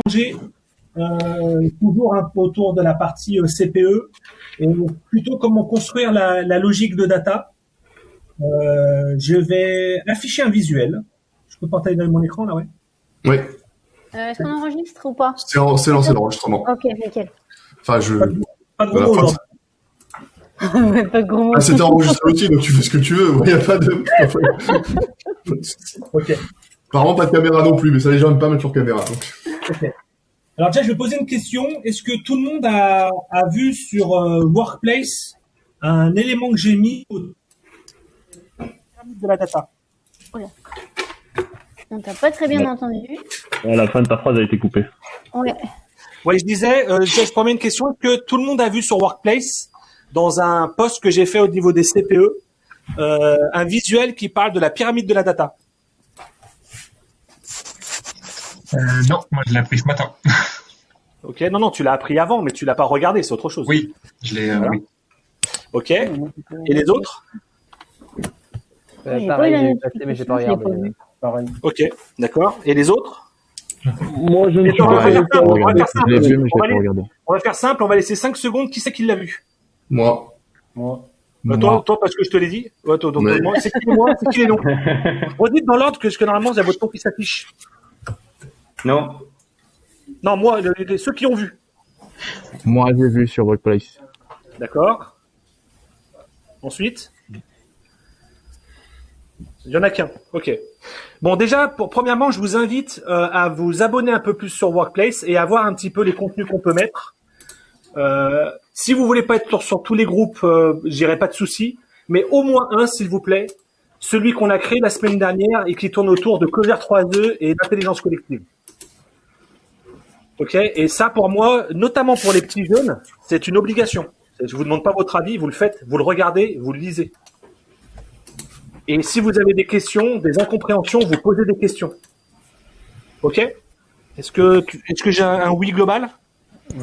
changer toujours un peu autour de la partie CPE et plutôt comment construire la logique de data. Je vais afficher un visuel. Je peux partager mon écran là, ouais. Oui. Est-ce qu'on enregistre ou pas? C'est lancé l'enregistrement. Ok, nickel. Enfin, je. Pas de gros mots aujourd'hui. Pas de gros mots. Ah, c'était enregistré aussi, donc tu fais ce que tu veux. Il n'y a pas de. Ok. Apparemment, pas de caméra non plus, mais ça, les gens n'aiment pas mettre sur caméra. Donc. Ok. Alors déjà, je vais poser une question. Est-ce que tout le monde a vu sur Workplace un élément que j'ai mis au de la data? On t'a pas très bien entendu. À la fin de ta phrase a été coupée. Ouais. Ouais, je disais, je promets une question. Est-ce que tout le monde a vu sur Workplace, dans un post que j'ai fait au niveau des CPE, un visuel qui parle de la pyramide de la data? Non, moi je l'ai appris ce matin. Ok, non, tu l'as appris avant, mais tu l'as pas regardé, c'est autre chose. Oui, je l'ai. Voilà. Oui. Ok. Et les autres? Pareil, j'ai eu passé, mais j'ai pas regardé. Pareil. Ok, d'accord. Et les autres? Moi, je ne suis on pas va faire simple, on va faire Je l'ai simple. vu, mais je l'ai pas regardé. On va faire simple, on va laisser 5 secondes. Qui c'est qui l'a vu? Moi. Toi, parce que je te l'ai dit. Ouais, toi, donc, Ouais. moi, c'est qui moi? C'est qui les noms? Redites dans l'ordre que normalement, il y a votre nom qui s'affiche. Non. Non, moi, ceux qui ont vu. Moi, j'ai vu sur Workplace. D'accord. Ensuite? Il y en a qu'un. Ok. Bon, déjà, premièrement, je vous invite à vous abonner un peu plus sur Workplace et à voir un petit peu les contenus qu'on peut mettre. Si vous voulez pas être sur tous les groupes, j'irai pas de souci, mais au moins un, s'il vous plaît, celui qu'on a créé la semaine dernière et qui tourne autour de Closer 3E et d'intelligence collective. Ok. Et ça, pour moi, notamment pour les petits jeunes, c'est une obligation. Je vous demande pas votre avis, vous le faites, vous le regardez, vous le lisez. Et si vous avez des questions, des incompréhensions, vous posez des questions. Ok? Est-ce que j'ai un oui global?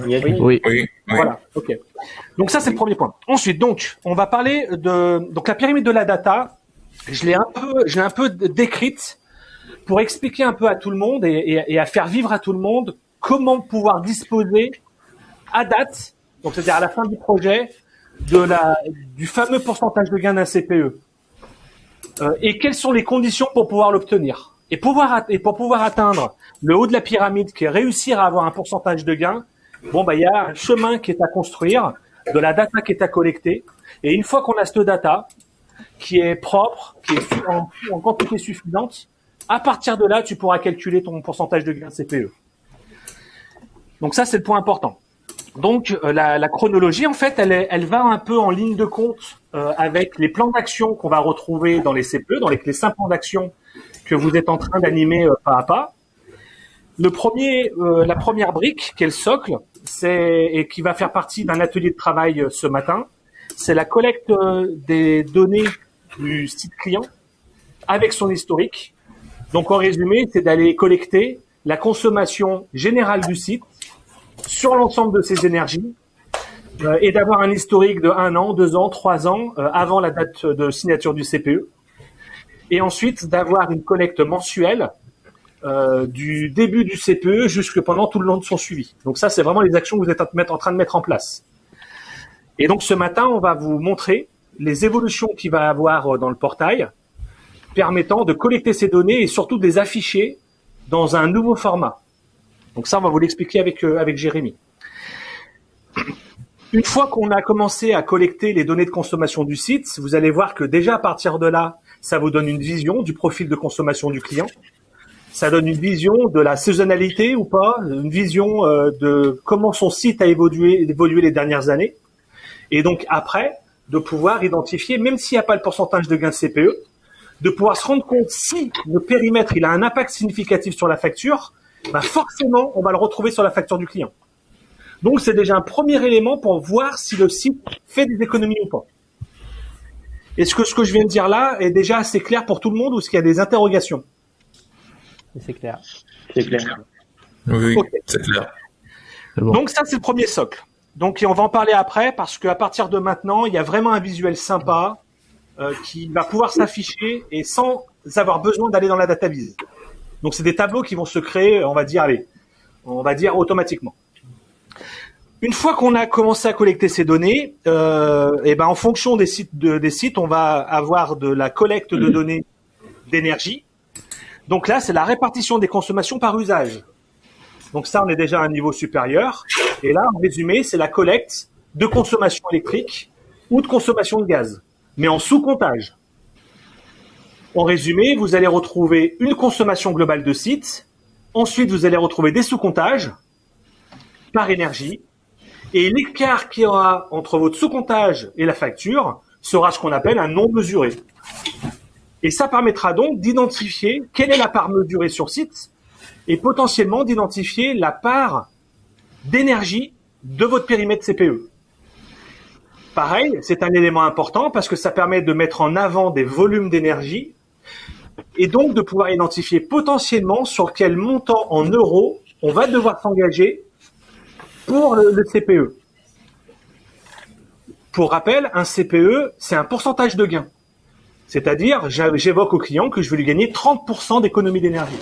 Oui. Voilà. Ok. Donc ça c'est le premier point. Ensuite, donc on va parler de la pyramide de la data. Je l'ai un peu décrite pour expliquer un peu à tout le monde et à faire vivre à tout le monde comment pouvoir disposer à date, donc c'est-à-dire à la fin du projet, du fameux pourcentage de gain d'un CPE. Et quelles sont les conditions pour pouvoir l'obtenir. Et pour pouvoir atteindre le haut de la pyramide, qui est réussir à avoir un pourcentage de gain, bon, il y a un chemin qui est à construire, de la data qui est à collecter. Et une fois qu'on a cette data, qui est propre, qui est en quantité suffisante, à partir de là, tu pourras calculer ton pourcentage de gain CPE. Donc ça, c'est le point important. Donc la chronologie, en fait, elle va un peu en ligne de compte avec les plans d'action qu'on va retrouver dans les CPE, dans les 5 plans d'action que vous êtes en train d'animer pas à pas. La première brique, qui est le socle, et qui va faire partie d'un atelier de travail ce matin, c'est la collecte des données du site client avec son historique. Donc en résumé, c'est d'aller collecter la consommation générale du site sur l'ensemble de ses énergies et d'avoir un historique de 1 an, 2 ans, 3 ans avant la date de signature du CPE. Et ensuite d'avoir une collecte mensuelle du début du CPE jusque pendant tout le long de son suivi. Donc ça, c'est vraiment les actions que vous êtes en train de mettre en place. Et donc ce matin, on va vous montrer les évolutions qu'il va avoir dans le portail permettant de collecter ces données et surtout de les afficher dans un nouveau format. Donc ça, on va vous l'expliquer avec Jérémy. Une fois qu'on a commencé à collecter les données de consommation du site, vous allez voir que déjà à partir de là, ça vous donne une vision du profil de consommation du client. Ça donne une vision de la saisonnalité ou pas, une vision de comment son site a évolué les dernières années. Et donc après, de pouvoir identifier, même s'il n'y a pas le pourcentage de gain de CPE, de pouvoir se rendre compte si le périmètre il a un impact significatif sur la facture, forcément, on va le retrouver sur la facture du client. Donc, c'est déjà un premier élément pour voir si le site fait des économies ou pas. Est-ce que ce que je viens de dire là est déjà assez clair pour tout le monde ou est-ce qu'il y a des interrogations? C'est clair. C'est clair. Oui, Ok. c'est clair. Bon. Donc, ça, c'est le premier socle. Donc, et on va en parler après parce qu'à partir de maintenant, il y a vraiment un visuel sympa qui va pouvoir s'afficher et sans avoir besoin d'aller dans la data vise. Donc, c'est des tableaux qui vont se créer, on va dire, allez, on va dire automatiquement. Une fois qu'on a commencé à collecter ces données, en fonction des sites, on va avoir de la collecte de données d'énergie. Donc là, c'est la répartition des consommations par usage. Donc ça, on est déjà à un niveau supérieur. Et là, en résumé, c'est la collecte de consommation électrique ou de consommation de gaz, mais en sous-comptage. En résumé, vous allez retrouver une consommation globale de site. Ensuite, vous allez retrouver des sous-comptages par énergie. Et l'écart qu'il y aura entre votre sous-comptage et la facture sera ce qu'on appelle un non mesuré. Et ça permettra donc d'identifier quelle est la part mesurée sur site et potentiellement d'identifier la part d'énergie de votre périmètre CPE. Pareil, c'est un élément important parce que ça permet de mettre en avant des volumes d'énergie et donc de pouvoir identifier potentiellement sur quel montant en euros on va devoir s'engager pour le CPE. Pour rappel, un CPE, c'est un pourcentage de gain. C'est-à-dire, j'évoque au client que je vais lui gagner 30% d'économie d'énergie.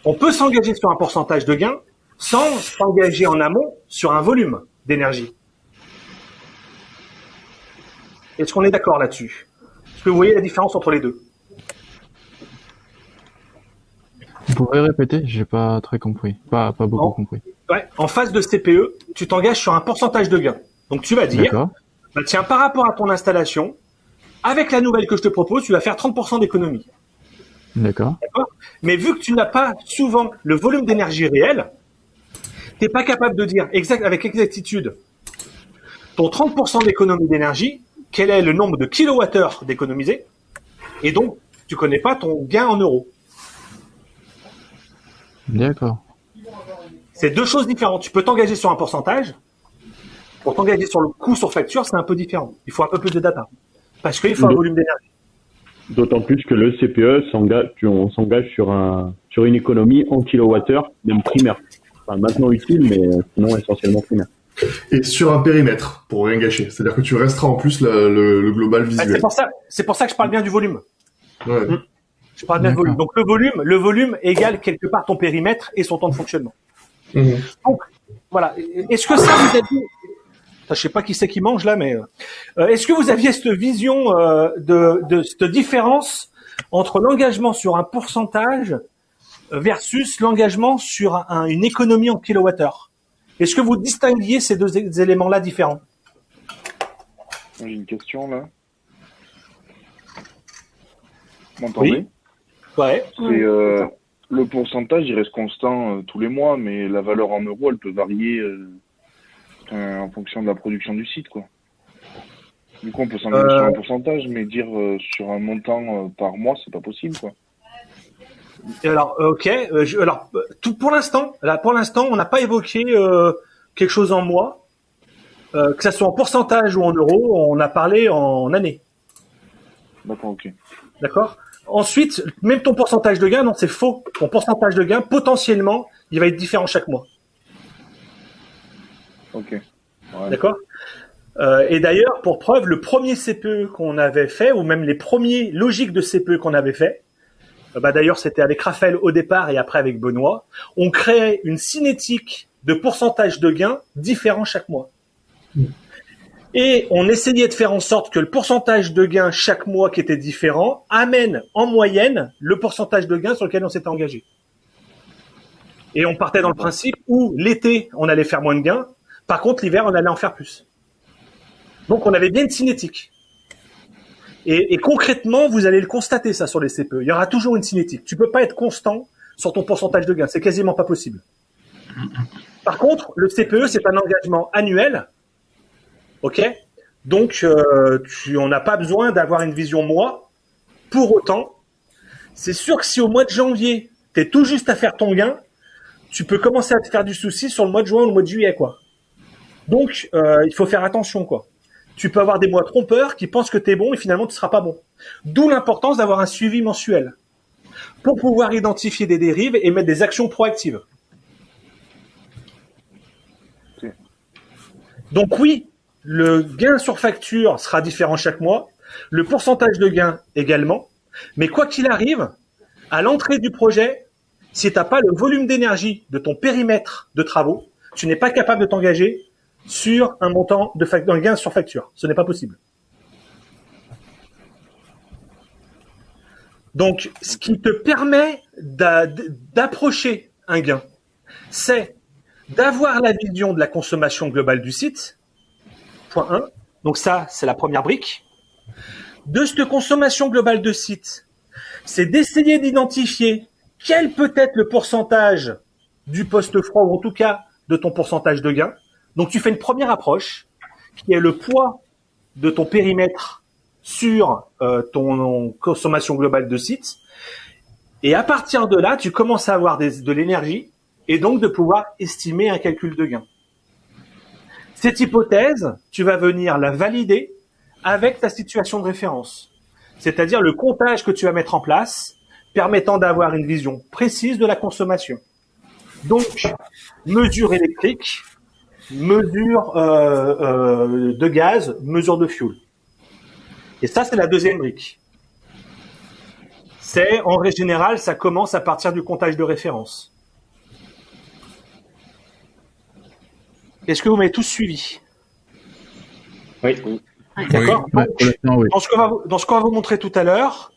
On peut s'engager sur un pourcentage de gain sans s'engager en amont sur un volume d'énergie. Est-ce qu'on est d'accord là-dessus? Est-ce que vous voyez la différence entre les deux? Vous pouvez répéter? J'ai pas très compris. Pas beaucoup compris. Ouais, en phase de CPE, tu t'engages sur un pourcentage de gain. Donc tu vas dire, bah tiens, par rapport à ton installation, avec la nouvelle que je te propose, tu vas faire 30% d'économie. D'accord. Mais vu que tu n'as pas souvent le volume d'énergie réel, tu n'es pas capable de dire avec exactitude ton 30% d'économie d'énergie, quel est le nombre de kilowattheures d'économiser, et donc tu connais pas ton gain en euros. D'accord. C'est deux choses différentes. Tu peux t'engager sur un pourcentage. Pour t'engager sur le coût sur facture, c'est un peu différent. Il faut un peu plus de data. Parce qu'il faut un volume d'énergie. D'autant plus que le CPE on s'engage sur une économie en kilowattheure, même primaire. Enfin, maintenant utile, mais sinon essentiellement primaire. Et sur un périmètre, pour rien gâcher. C'est-à-dire que tu resteras en plus le global visuel. C'est pour ça que je parle bien du volume. Ouais. Je parle bien du volume. Donc le volume égale quelque part ton périmètre et son temps de fonctionnement. Donc, voilà. Est-ce que ça vous aviez... Je sais pas qui c'est qui mange là, mais est-ce que vous aviez cette vision de cette différence entre l'engagement sur un pourcentage versus l'engagement sur une économie en kilowattheure? Est-ce que vous distinguiez ces deux éléments-là différents? J'ai une question là. Vous m'entendez? Oui. Ouais. C'est le pourcentage, il reste constant tous les mois, mais la valeur en euros, elle peut varier en fonction de la production du site, quoi. Du coup, on peut s'engager sur un pourcentage, mais dire sur un montant par mois, c'est pas possible, quoi. Alors, ok. Pour l'instant, on n'a pas évoqué quelque chose en mois, que ça soit en pourcentage ou en euros. On a parlé en année. D'accord, ok. D'accord. Ensuite, même ton pourcentage de gain, non, c'est faux. Ton pourcentage de gain, potentiellement, il va être différent chaque mois. Ok. Ouais. D'accord. Et d'ailleurs, pour preuve, le premier CPE qu'on avait fait, ou même les premiers logiques de CPE qu'on avait fait, d'ailleurs, c'était avec Raphaël au départ et après avec Benoît, on créait une cinétique de pourcentage de gain différent chaque mois. Et on essayait de faire en sorte que le pourcentage de gain chaque mois qui était différent amène en moyenne le pourcentage de gain sur lequel on s'était engagé. Et on partait dans le principe où l'été, on allait faire moins de gains. Par contre, l'hiver, on allait en faire plus. Donc, on avait bien une cinétique. Et concrètement, vous allez le constater, ça, sur les CPE. Il y aura toujours une cinétique. Tu peux pas être constant sur ton pourcentage de gain. C'est quasiment pas possible. Par contre, le CPE, c'est un engagement annuel. OK? Donc, on n'a pas besoin d'avoir une vision mois. Pour autant, c'est sûr que si au mois de janvier, tu es tout juste à faire ton gain, tu peux commencer à te faire du souci sur le mois de juin ou le mois de juillet, quoi. Donc, il faut faire attention, quoi. Tu peux avoir des mois trompeurs qui pensent que tu es bon et finalement tu ne seras pas bon. D'où l'importance d'avoir un suivi mensuel pour pouvoir identifier des dérives et mettre des actions proactives. Okay. Donc oui, le gain sur facture sera différent chaque mois, le pourcentage de gain également, mais quoi qu'il arrive, à l'entrée du projet, si t'as pas le volume d'énergie de ton périmètre de travaux, tu n'es pas capable de t'engager sur un montant d'un gain sur facture. Ce n'est pas possible. Donc, ce qui te permet d'approcher un gain, c'est d'avoir la vision de la consommation globale du site, point 1. Donc ça, c'est la première brique. De cette consommation globale de site, c'est d'essayer d'identifier quel peut être le pourcentage du poste froid, ou en tout cas de ton pourcentage de gain. Donc tu fais une première approche, qui est le poids de ton périmètre sur ton consommation globale de site. Et à partir de là, tu commences à avoir de l'énergie et donc de pouvoir estimer un calcul de gain. Cette hypothèse, tu vas venir la valider avec ta situation de référence, c'est-à-dire le comptage que tu vas mettre en place permettant d'avoir une vision précise de la consommation. Donc, mesure électrique, mesure de gaz, mesure de fuel. Et ça, c'est la deuxième brique. C'est, en règle générale, ça commence à partir du comptage de référence. Est-ce que vous m'avez tous suivi? Oui. D'accord. Oui. Oui. Dans ce qu'on va vous montrer tout à l'heure,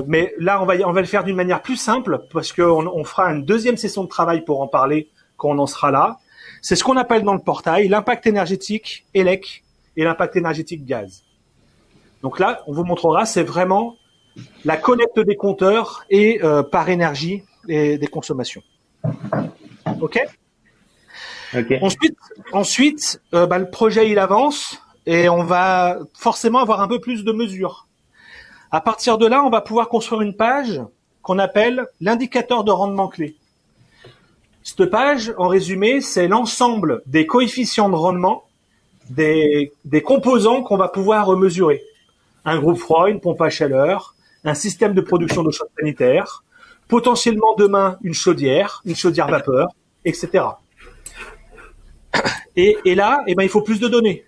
mais là, on va le faire d'une manière plus simple parce qu'on fera une deuxième session de travail pour en parler quand on en sera là. C'est ce qu'on appelle dans le portail l'impact énergétique élec et l'impact énergétique gaz. Donc là, on vous montrera, c'est vraiment la collecte des compteurs et par énergie et des consommations. Ok. Ensuite, le projet il avance et on va forcément avoir un peu plus de mesures. À partir de là, on va pouvoir construire une page qu'on appelle l'indicateur de rendement clé. Cette page, en résumé, c'est l'ensemble des coefficients de rendement des composants qu'on va pouvoir mesurer. Un groupe froid, une pompe à chaleur, un système de production d'eau chaude sanitaire, potentiellement demain une chaudière vapeur, etc. Et là, il faut plus de données.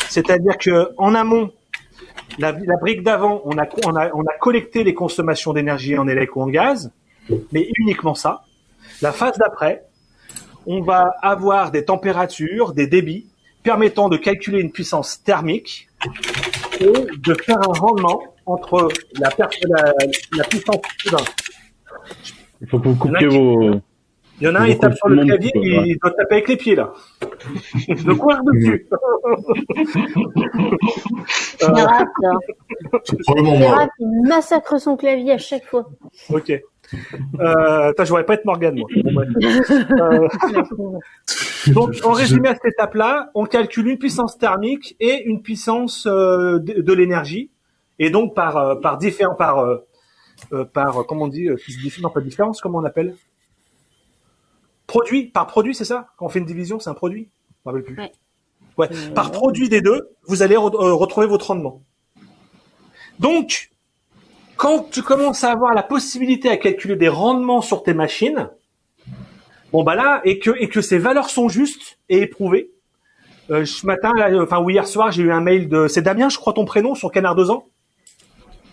C'est-à-dire que en amont, la brique d'avant, on a collecté les consommations d'énergie en élec ou en gaz, mais uniquement ça. La phase d'après, on va avoir des températures, des débits, permettant de calculer une puissance thermique et de faire un rendement entre la puissance. Il faut que vous coupiez vos... Il y en a un, il tape sur le clavier, il doit taper avec les pieds, là. De courir dessus. Raph, il massacre son clavier à chaque fois. Ok. Je voudrais pas être Morgane, moi. Bon, bref. Donc, en résumé à cette étape-là, on calcule une puissance thermique et une puissance de l'énergie. Et donc, par comment on dit, non, pas différence, comment on appelle? Par produit, c'est ça? Quand on fait une division, c'est un produit? Je me rappelle plus. Ouais. Par produit des deux, vous allez retrouver votre rendement. Donc, quand tu commences à avoir la possibilité à calculer des rendements sur tes machines, bon bah là, et que ces valeurs sont justes et éprouvées. Ce matin, ou hier soir, j'ai eu un mail c'est Damien, je crois ton prénom, sur Canard 2 ans.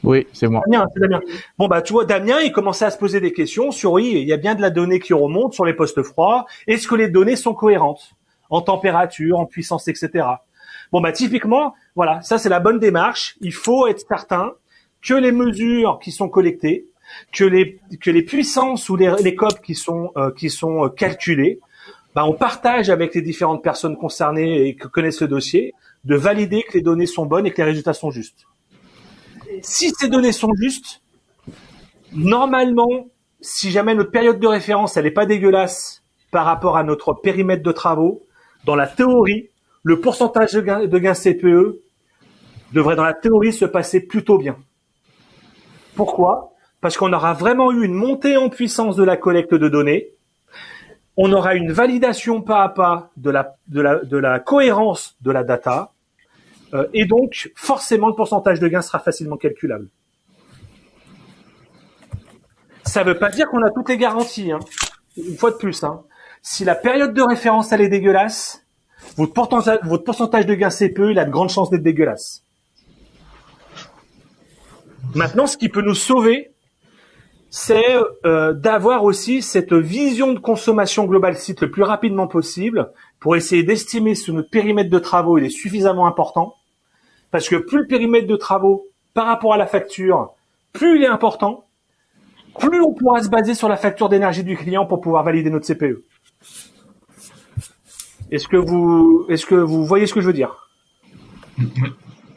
Oui, c'est moi. C'est Damien. Bon bah tu vois, Damien, il commençait à se poser des questions sur oui, il y a bien de la donnée qui remonte sur les postes froids. Est-ce que les données sont cohérentes en température, en puissance, etc. Bon bah typiquement, voilà, ça c'est la bonne démarche. Il faut être certain que les mesures qui sont collectées, que les puissances ou les COP qui sont calculées, on partage avec les différentes personnes concernées et qui connaissent le dossier, de valider que les données sont bonnes et que les résultats sont justes. Si ces données sont justes, normalement, si jamais notre période de référence elle n'est pas dégueulasse par rapport à notre périmètre de travaux, dans la théorie, le pourcentage de gain CPE devrait dans la théorie se passer plutôt bien. Pourquoi? Parce qu'on aura vraiment eu une montée en puissance de la collecte de données, on aura une validation pas à pas de la cohérence de la data, et donc forcément le pourcentage de gain sera facilement calculable. Ça ne veut pas dire qu'on a toutes les garanties, hein. Une fois de plus, hein. Si la période de référence elle est dégueulasse, votre pourcentage de gain CPE il a de grandes chances d'être dégueulasse. Maintenant, ce qui peut nous sauver, c'est d'avoir aussi cette vision de consommation globale site le plus rapidement possible pour essayer d'estimer si notre périmètre de travaux il est suffisamment important. Parce que plus le périmètre de travaux par rapport à la facture, plus il est important, plus on pourra se baser sur la facture d'énergie du client pour pouvoir valider notre CPE. Est-ce que vous voyez ce que je veux dire?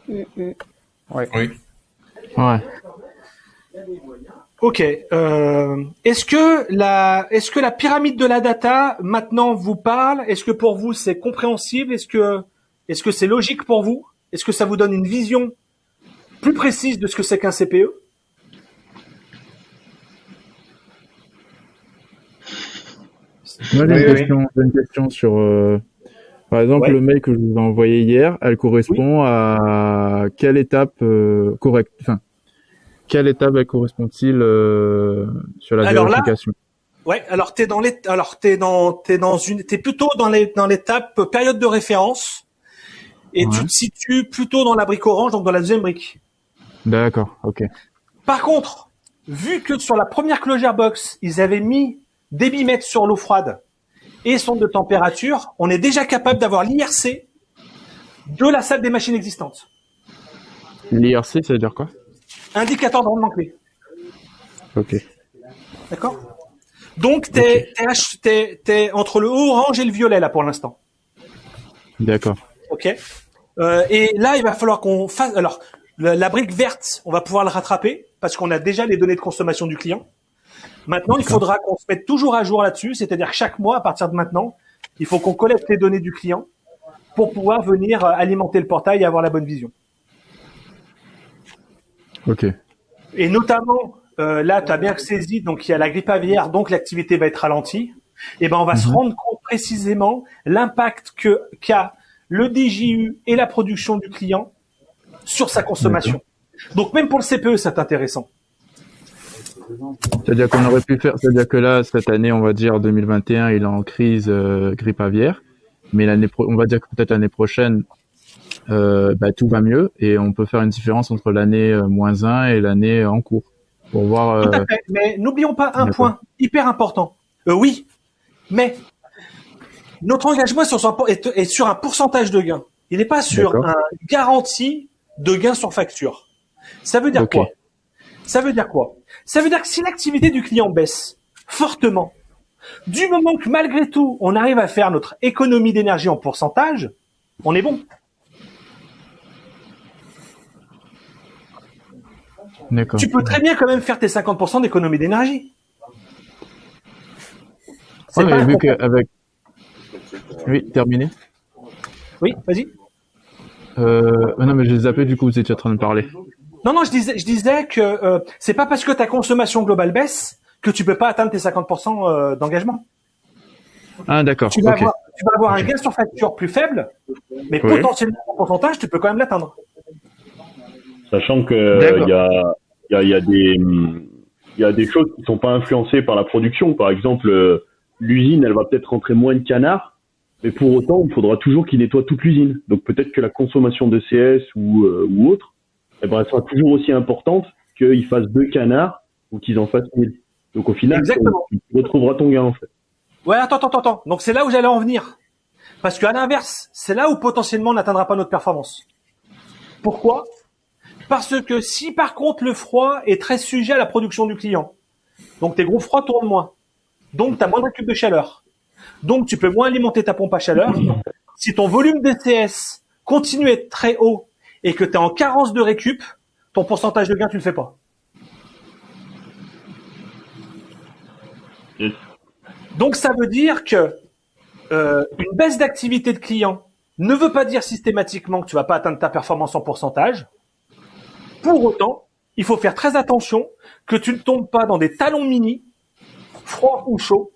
Oui. Ouais. Ok. Est-ce que la pyramide de la data maintenant vous parle? Est-ce que pour vous c'est compréhensible? Est-ce que c'est logique pour vous? Est-ce que ça vous donne une vision plus précise de ce que c'est qu'un CPE? Moi, j'ai une question sur, par exemple, le mail que je vous ai envoyé hier, elle correspond à quelle étape quelle étape elle correspond-il sur la vérification? Ouais, alors t'es plutôt dans l'étape période de référence et tu te situes plutôt dans la brique orange, donc dans la deuxième brique. D'accord, ok. Par contre, vu que sur la première closure box, ils avaient mis débitmètre sur l'eau froide et sonde de température, on est déjà capable d'avoir l'IRC de la salle des machines existantes. L'IRC, ça veut dire quoi? Indicateur de rendement clé. Ok. D'accord? Donc, t'es entre le haut orange et le violet, là, pour l'instant. D'accord. Ok? Et là, il va falloir qu'on fasse, alors, la brique verte, on va pouvoir le rattraper parce qu'on a déjà les données de consommation du client. Maintenant, il faudra qu'on se mette toujours à jour là-dessus, c'est-à-dire que chaque mois, à partir de maintenant, il faut qu'on collecte les données du client pour pouvoir venir alimenter le portail et avoir la bonne vision. Ok. Et notamment, là, tu as bien saisi, donc il y a la grippe aviaire, donc l'activité va être ralentie. Et ben, on va se rendre compte précisément l'impact qu'a le DJU et la production du client sur sa consommation. Donc même pour le CPE, c'est intéressant. C'est-à-dire qu'on aurait pu faire, c'est-à-dire que là, cette année, on va dire 2021, il est en crise grippe aviaire, mais on va dire que peut-être l'année prochaine, tout va mieux et on peut faire une différence entre l'année -1 et l'année en cours pour voir. Tout à fait. Mais n'oublions pas un point hyper important. Oui, mais notre engagement est sur un pourcentage de gain. Il n'est pas sur un garantie de gain sur facture. Ça veut dire quoi? Ça veut dire quoi? Ça veut dire que si l'activité du client baisse fortement, du moment que malgré tout, on arrive à faire notre économie d'énergie en pourcentage, on est bon. D'accord. Tu peux très bien quand même faire tes 50% d'économie d'énergie. Ouais, mais vu qu'avec... Oui, terminé. Oui, vas-y. Non, mais je les appelais, du coup, vous étiez en train de parler. Non, je disais que c'est pas parce que ta consommation globale baisse que tu peux pas atteindre tes 50% d'engagement. Ah, d'accord. Tu vas avoir un gain sur facture plus faible, mais potentiellement en pourcentage, tu peux quand même l'atteindre. Sachant que il y a des choses qui sont pas influencées par la production. Par exemple, l'usine, elle va peut-être rentrer moins de canards, mais pour autant, il faudra toujours qu'il nettoie toute l'usine. Donc peut-être que la consommation de CS ou autre, elle sera toujours aussi importante qu'ils fassent 2 canards ou qu'ils en fassent 1000. Donc au final, tu retrouveras ton gain en fait. Ouais, attends. Donc c'est là où j'allais en venir. Parce qu'à l'inverse, c'est là où potentiellement on n'atteindra pas notre performance. Pourquoi? Parce que si par contre le froid est très sujet à la production du client, donc tes groupes froids tournent moins, donc tu as moins de récup de chaleur, donc tu peux moins alimenter ta pompe à chaleur. Si ton volume DCS continue à être très haut et que tu es en carence de récup, ton pourcentage de gain, tu le fais pas. Yes. Donc ça veut dire que une baisse d'activité de client ne veut pas dire systématiquement que tu vas pas atteindre ta performance en pourcentage. Pour autant, il faut faire très attention que tu ne tombes pas dans des talons mini, froids ou chauds,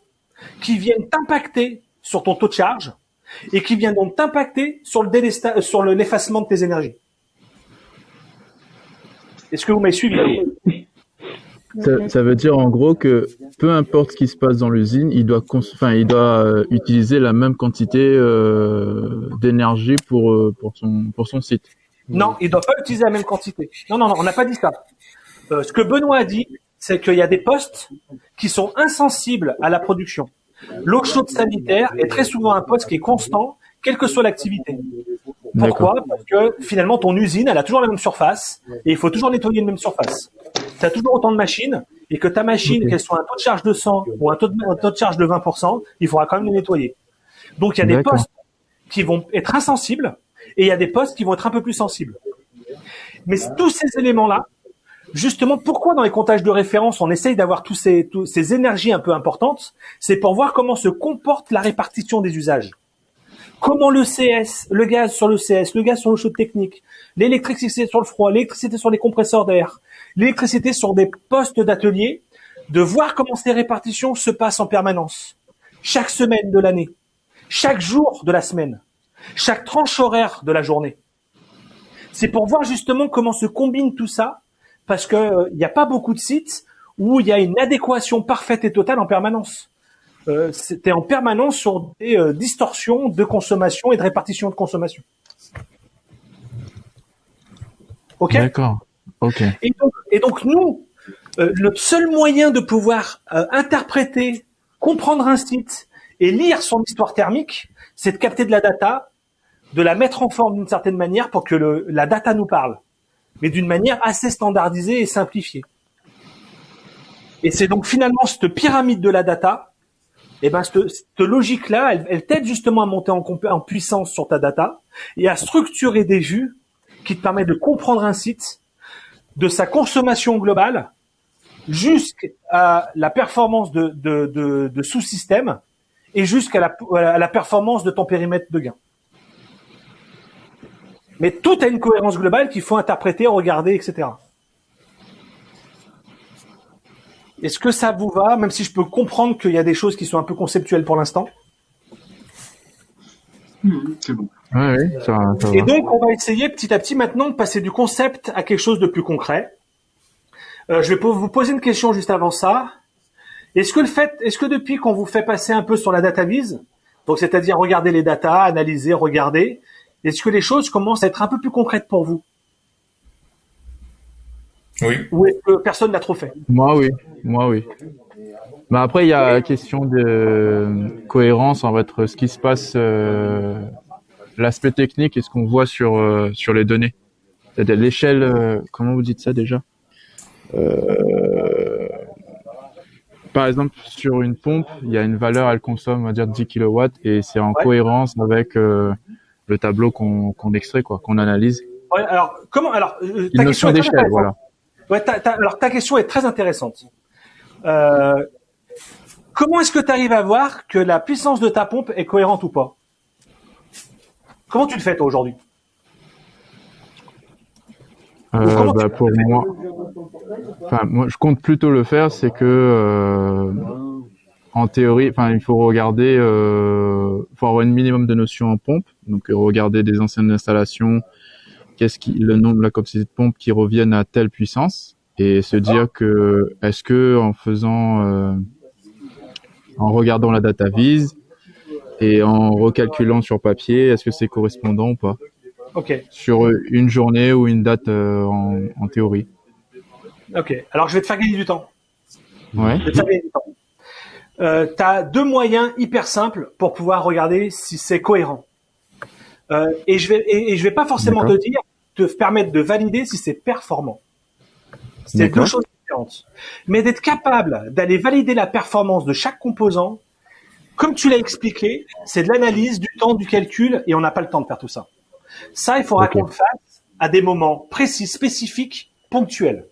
qui viennent t'impacter sur ton taux de charge et qui viennent donc t'impacter sur l'effacement de tes énergies. Est-ce que vous m'avez suivi? Ça veut dire en gros que peu importe ce qui se passe dans l'usine, il doit utiliser la même quantité d'énergie pour son site. Non, il ne doit pas utiliser la même quantité. Non, on n'a pas dit ça. Ce que Benoît a dit, c'est qu'il y a des postes qui sont insensibles à la production. L'eau chaude sanitaire est très souvent un poste qui est constant, quelle que soit l'activité. Pourquoi? Parce que finalement, ton usine, elle a toujours la même surface et il faut toujours nettoyer la même surface. Tu as toujours autant de machines et que ta machine, qu'elle soit un taux de charge de 100 ou un taux de charge de 20%, il faudra quand même les nettoyer. Donc, il y a des postes qui vont être insensibles et il y a des postes qui vont être un peu plus sensibles. Mais tous ces éléments-là, justement, pourquoi dans les comptages de référence, on essaye d'avoir tous ces énergies un peu importantes, c'est pour voir comment se comporte la répartition des usages. Comment le CS, le gaz sur le CS, le gaz sur l'eau chaude technique, l'électricité sur le froid, l'électricité sur les compresseurs d'air, l'électricité sur des postes d'atelier, de voir comment ces répartitions se passent en permanence. Chaque semaine de l'année, chaque jour de la semaine, chaque tranche horaire de la journée. C'est pour voir justement comment se combine tout ça, parce que il n'y a pas beaucoup de sites où il y a une adéquation parfaite et totale en permanence. C'était en permanence sur des distorsions de consommation et de répartition de consommation. Ok ? D'accord. Ok. Et donc nous, le seul moyen de pouvoir interpréter, comprendre un site et lire son histoire thermique, c'est de capter de la data, de la mettre en forme d'une certaine manière pour que la data nous parle, mais d'une manière assez standardisée et simplifiée. Et c'est donc finalement cette pyramide de la data, et ben cette logique-là, elle t'aide justement à monter en puissance sur ta data et à structurer des vues qui te permettent de comprendre un site, de sa consommation globale jusqu'à la performance de sous-système et jusqu'à la performance de ton périmètre de gain. Mais tout a une cohérence globale qu'il faut interpréter, regarder, etc. Est-ce que ça vous va, même si je peux comprendre qu'il y a des choses qui sont un peu conceptuelles pour l'instant? C'est bon. Oui, ça va. Et donc, on va essayer petit à petit maintenant de passer du concept à quelque chose de plus concret. Je vais vous poser une question juste avant ça. Est-ce que depuis qu'on vous fait passer un peu sur la data vise, donc c'est-à-dire regarder les datas, analyser, regarder, est-ce que les choses commencent à être un peu plus concrètes pour vous? Oui. Ou est-ce que personne n'a trop fait? Moi, oui. Bah après, il y a la question de cohérence entre ce qui se passe, l'aspect technique et ce qu'on voit sur les données. C'est-à-dire l'échelle, comment vous dites ça déjà? Par exemple, sur une pompe, il y a une valeur, elle consomme, on va dire 10 kW et c'est en cohérence avec le tableau qu'on extrait, quoi, qu'on analyse. Ouais, alors, une notion d'échelle, voilà. Ouais, alors ta question est très intéressante. Comment est-ce que tu arrives à voir que la puissance de ta pompe est cohérente ou pas? Comment tu le fais toi aujourd'hui? Pour moi, moi, je compte plutôt le faire, c'est que en théorie, il faut regarder, faut avoir un minimum de notions en pompe, donc regarder des anciennes installations, le nombre, la capacité de pompe qui reviennent à telle puissance, et se dire que est-ce que en regardant la data vise et en recalculant sur papier, est-ce que c'est correspondant ou pas? Ok. Sur une journée ou une date en théorie. Ok. Alors je vais te faire gagner du temps. Ouais. Je vais te faire gagner du temps. T'as deux moyens hyper simples pour pouvoir regarder si c'est cohérent. Et je vais pas forcément te permettre de valider si c'est performant. C'est deux choses différentes. Mais d'être capable d'aller valider la performance de chaque composant, comme tu l'as expliqué, c'est de l'analyse, du temps, du calcul, et on n'a pas le temps de faire tout ça. Ça, il faudra qu'on le fasse à des moments précis, spécifiques, ponctuels.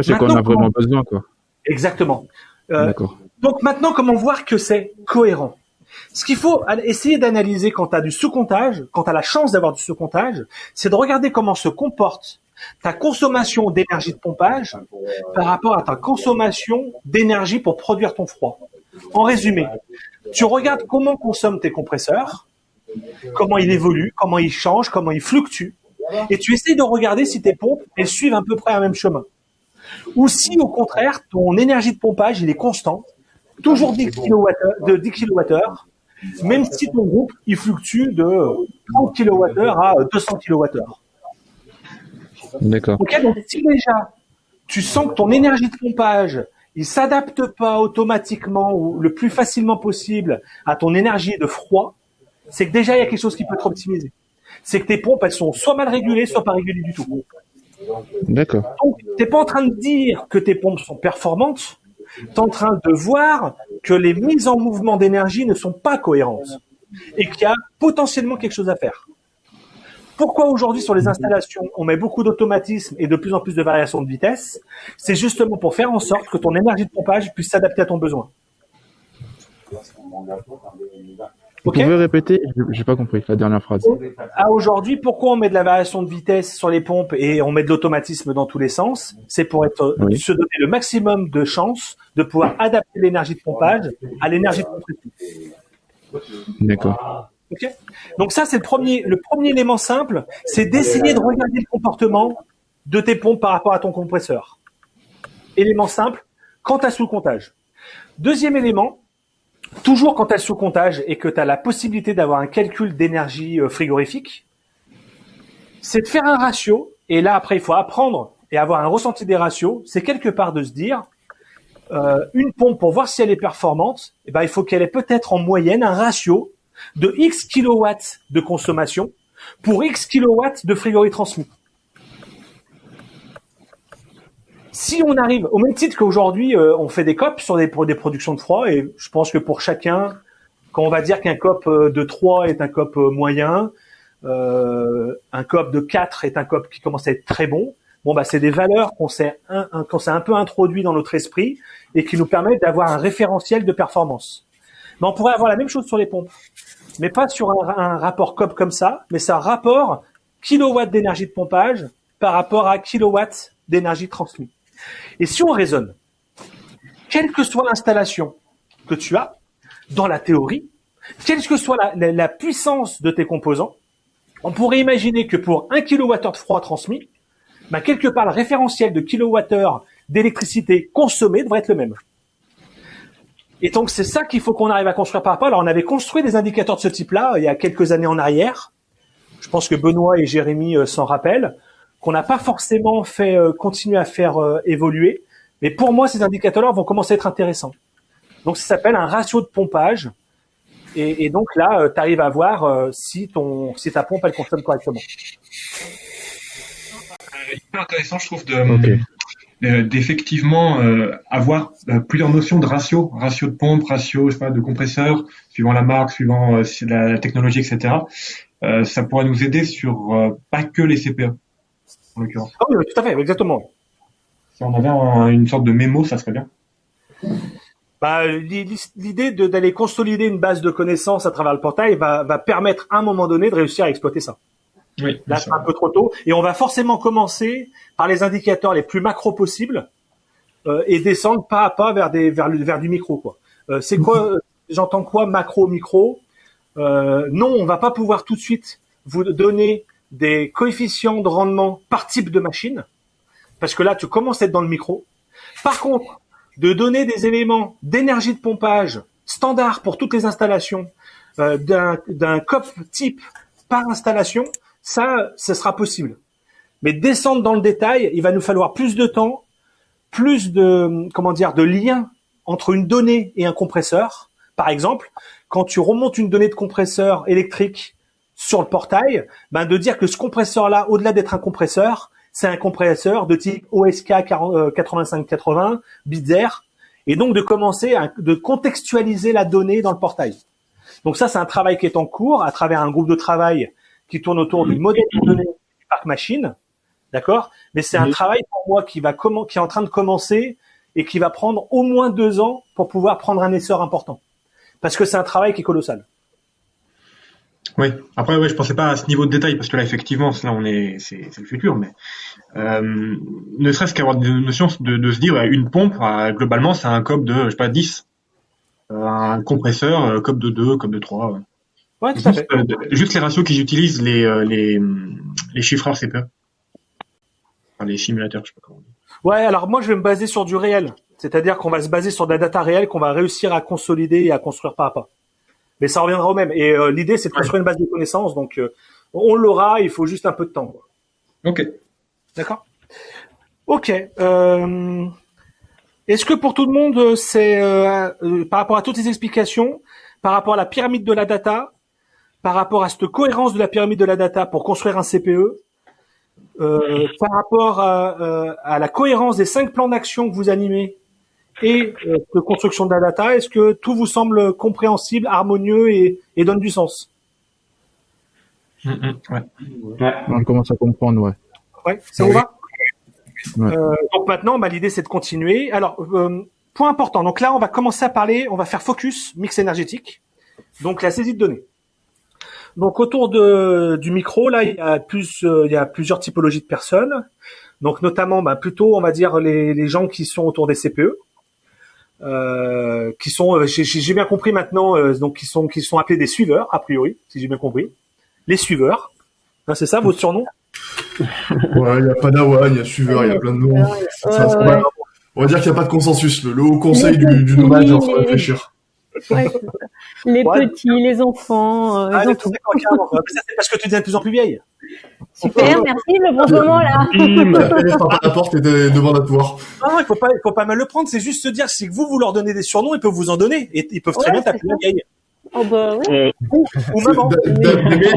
C'est qu'on a vraiment besoin, quoi. Exactement. D'accord. Donc maintenant, comment voir que c'est cohérent? Ce qu'il faut essayer d'analyser quand tu as du sous-comptage, quand tu as la chance d'avoir du sous-comptage, c'est de regarder comment se comporte ta consommation d'énergie de pompage par rapport à ta consommation d'énergie pour produire ton froid. En résumé, tu regardes comment consomment tes compresseurs, comment il évolue, comment il change, comment il fluctue, et tu essaies de regarder si tes pompes elles suivent à peu près un même chemin. Ou si au contraire, ton énergie de pompage il est constant, toujours 10 kWh, même si ton groupe il fluctue de 30 kWh à 200 kWh. D'accord. Ok, donc si déjà tu sens que ton énergie de pompage, il s'adapte pas automatiquement ou le plus facilement possible à ton énergie de froid, c'est que déjà il y a quelque chose qui peut être optimisé. C'est que tes pompes, elles sont soit mal régulées, soit pas régulées du tout. D'accord. Donc, t'es pas en train de dire que tes pompes sont performantes, t'es en train de voir que les mises en mouvement d'énergie ne sont pas cohérentes et qu'il y a potentiellement quelque chose à faire. Pourquoi aujourd'hui sur les installations, on met beaucoup d'automatisme et de plus en plus de variations de vitesse? C'est justement pour faire en sorte que ton énergie de pompage puisse s'adapter à ton besoin. Vous Ok. pouvez répéter? J'ai pas compris la dernière phrase. À aujourd'hui, pourquoi on met de la variation de vitesse sur les pompes et on met de l'automatisme dans tous les sens? C'est pour Oui. se donner le maximum de chances de pouvoir adapter l'énergie de pompage à l'énergie de compression. D'accord. Ok. Donc ça, c'est le premier élément simple, c'est d'essayer de regarder le comportement de tes pompes par rapport à ton compresseur. Élément simple, quand tu as sous comptage. Deuxième élément, toujours quand tu as sous comptage et que tu as la possibilité d'avoir un calcul d'énergie frigorifique, c'est de faire un ratio, et là après il faut apprendre et avoir un ressenti des ratios, c'est quelque part de se dire, une pompe pour voir si elle est performante, eh ben, il faut qu'elle ait peut-être en moyenne un ratio de X kilowatts de consommation pour X kilowatts de frigorie transmis. Si on arrive, au même titre qu'aujourd'hui, on fait des COP pour des productions de froid, et je pense que pour chacun, quand on va dire qu'un COP de 3 est un COP moyen, un COP de 4 est un COP qui commence à être très bon, bon bah c'est des valeurs qu'on s'est un peu introduit dans notre esprit et qui nous permettent d'avoir un référentiel de performance. Mais on pourrait avoir la même chose sur les pompes, mais pas sur un rapport COP comme ça, mais c'est un rapport kilowatt d'énergie de pompage par rapport à kilowatt d'énergie transmise. Et si on raisonne, quelle que soit l'installation que tu as, dans la théorie, quelle que soit la puissance de tes composants, on pourrait imaginer que pour 1 kWh de froid transmis, ben quelque part le référentiel de kilowattheure d'électricité consommée devrait être le même. Et donc c'est ça qu'il faut qu'on arrive à construire par rapport. Alors on avait construit des indicateurs de ce type-là il y a quelques années en arrière. Je pense que Benoît et Jérémy s'en rappellent, qu'on n'a pas forcément fait continuer à faire évoluer. Mais pour moi, ces indicateurs-là vont commencer à être intéressants. Donc ça s'appelle un ratio de pompage. Et donc là, tu arrives à voir si ta pompe elle fonctionne correctement. Hyper intéressant, je trouve, Ok. d'effectivement avoir plusieurs notions de ratio de pompe, ratio, je sais pas, de compresseur, suivant la marque, suivant la technologie, etc. Ça pourrait nous aider sur pas que les CPE, en l'occurrence. Ah oui, tout à fait, exactement. Si on avait une sorte de mémo, ça serait bien. Bah, l'idée d'aller consolider une base de connaissances à travers le portail va permettre à un moment donné de réussir à exploiter ça. Oui. Là, c'est un peu trop tôt. Et on va forcément commencer par les indicateurs les plus macro possibles et descendre pas à pas vers du micro, quoi. C'est quoi j'entends quoi macro, micro? Non, on va pas pouvoir tout de suite vous donner des coefficients de rendement par type de machine, parce que là, tu commences à être dans le micro. Par contre, de donner des éléments d'énergie de pompage standard pour toutes les installations d'un COP type par installation, ça sera possible. Mais descendre dans le détail, il va nous falloir plus de temps, plus de liens entre une donnée et un compresseur. Par exemple, quand tu remontes une donnée de compresseur électrique sur le portail, ben de dire que ce compresseur-là, au-delà d'être un compresseur, c'est un compresseur de type OSK 8580 bits-air, et donc de commencer de contextualiser la donnée dans le portail. Donc ça, c'est un travail qui est en cours à travers un groupe de travail qui tourne autour du modèle de données du parc machine, d'accord? Mais c'est un travail pour moi qui est en train de commencer et qui va prendre au moins 2 ans pour pouvoir prendre un essor important, parce que c'est un travail qui est colossal. Oui. Après, ouais, je pensais pas à ce niveau de détail parce que là, effectivement, c'est le futur, mais ne serait-ce qu'avoir des notions de se dire, une pompe, globalement, c'est un COP de, je sais pas, 10. Un compresseur, COP de 2, COP de 3. Ouais, tout à fait. Juste les ratios qu'ils utilisent, les chiffreurs CPE. Enfin, les simulateurs, je sais pas comment on dit. Ouais, alors moi, je vais me baser sur du réel. C'est-à-dire qu'on va se baser sur de la data réelle qu'on va réussir à consolider et à construire pas à pas. Mais ça reviendra au même. Et l'idée, c'est de construire une base de connaissances. Donc, on l'aura, il faut juste un peu de temps, quoi. Ok. D'accord? Ok. Est-ce que pour tout le monde, c'est par rapport à toutes ces explications, par rapport à la pyramide de la data, par rapport à cette cohérence de la pyramide de la data pour construire un CPE, par rapport à la cohérence des 5 plans d'action que vous animez et de construction de la data, est-ce que tout vous semble compréhensible, harmonieux et donne du sens? Ouais. On commence à comprendre, ouais. Ouais, ça vous va? Ouais. Donc maintenant, l'idée c'est de continuer. Alors, point important. Donc là, on va commencer à parler, on va faire focus mix énergétique. Donc la saisie de données. Donc autour du micro, là, il y a plusieurs typologies de personnes. Donc notamment, plutôt, on va dire les gens qui sont autour des CPE, qui sont, j'ai bien compris maintenant, donc qui sont appelés des suiveurs a priori, si j'ai bien compris. Les suiveurs, hein, c'est ça votre surnom? Ouais, il y a Padawan, il y a suiveur, il y a plein de noms. On va dire qu'il n'y a pas de consensus. Le haut conseil du nommage est en train de réfléchir. Ouais, les petits, les enfants, ils ont tout. D'accord, carrément. Ça, c'est parce que tu deviens de plus en plus vieille. Super, merci, le bon moment là. Elle frappe à la porte et demande à te voir. Non, il faut pas mal le prendre. C'est juste se dire, si vous leur donnez des surnoms, ils peuvent vous en donner. Et ils peuvent très bien t'appeler la vieille. Oh bah oui. Ou maman.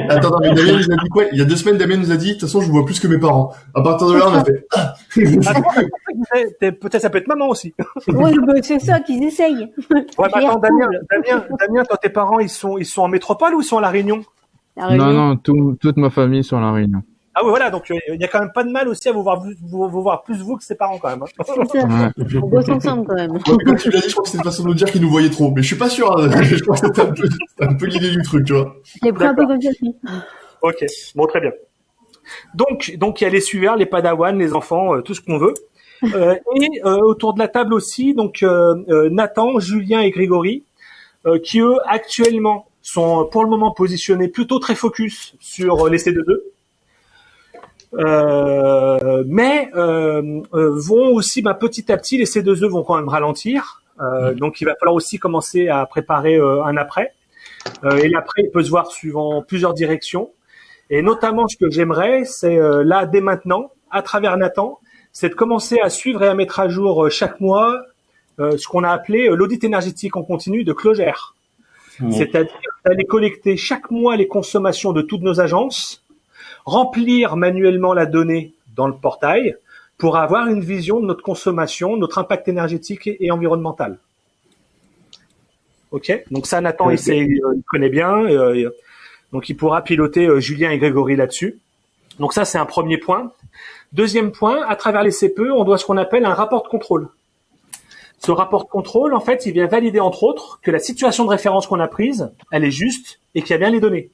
Attends, mais Damien nous a dit quoi? Il y a 2 semaines, Damien nous a dit, de toute façon, je vous vois plus que mes parents. À partir de là, on a fait, Peut-être ça peut être maman aussi. Oui, bah, c'est ça qu'ils essayent. Ouais, attends, Damien, toi, tes parents, ils sont en métropole ou ils sont à La Réunion? Non, toute ma famille sur la Réunion. Ah oui, voilà, donc il y a quand même pas de mal aussi à vous voir plus vous que ses parents quand même. Hein. C'est ça. Ouais. On bosse ensemble quand même. Ouais, quand tu l'as dit, je crois que c'était une façon de nous dire qu'ils nous voyaient trop. Mais je suis pas sûr. Je crois que c'était un peu l'idée du truc, tu vois. J'ai pris un peu comme ça aussi. Ok, bon, très bien. Donc il y a les suiveurs, les padawans, les enfants, tout ce qu'on veut. Et autour de la table aussi, donc Nathan, Julien et Grégory, qui eux actuellement sont pour le moment positionnés plutôt très focus sur les C2E. Mais vont aussi petit à petit, les C2E vont quand même ralentir, donc il va falloir aussi commencer à préparer un après, et l'après il peut se voir suivant plusieurs directions, et notamment ce que j'aimerais, c'est là dès maintenant, à travers Nathan, c'est de commencer à suivre et à mettre à jour chaque mois ce qu'on a appelé l'audit énergétique en continu de Clogère. C'est-à-dire d'aller collecter chaque mois les consommations de toutes nos agences, remplir manuellement la donnée dans le portail pour avoir une vision de notre consommation, notre impact énergétique et environnemental. Ok, donc ça, Nathan, il connaît bien, donc il pourra piloter Julien et Grégory là-dessus. Donc ça, c'est un premier point. Deuxième point, à travers les CPE, on doit ce qu'on appelle un rapport de contrôle. Ce rapport de contrôle, en fait, il vient valider, entre autres, que la situation de référence qu'on a prise, elle est juste et qu'il y a bien les données.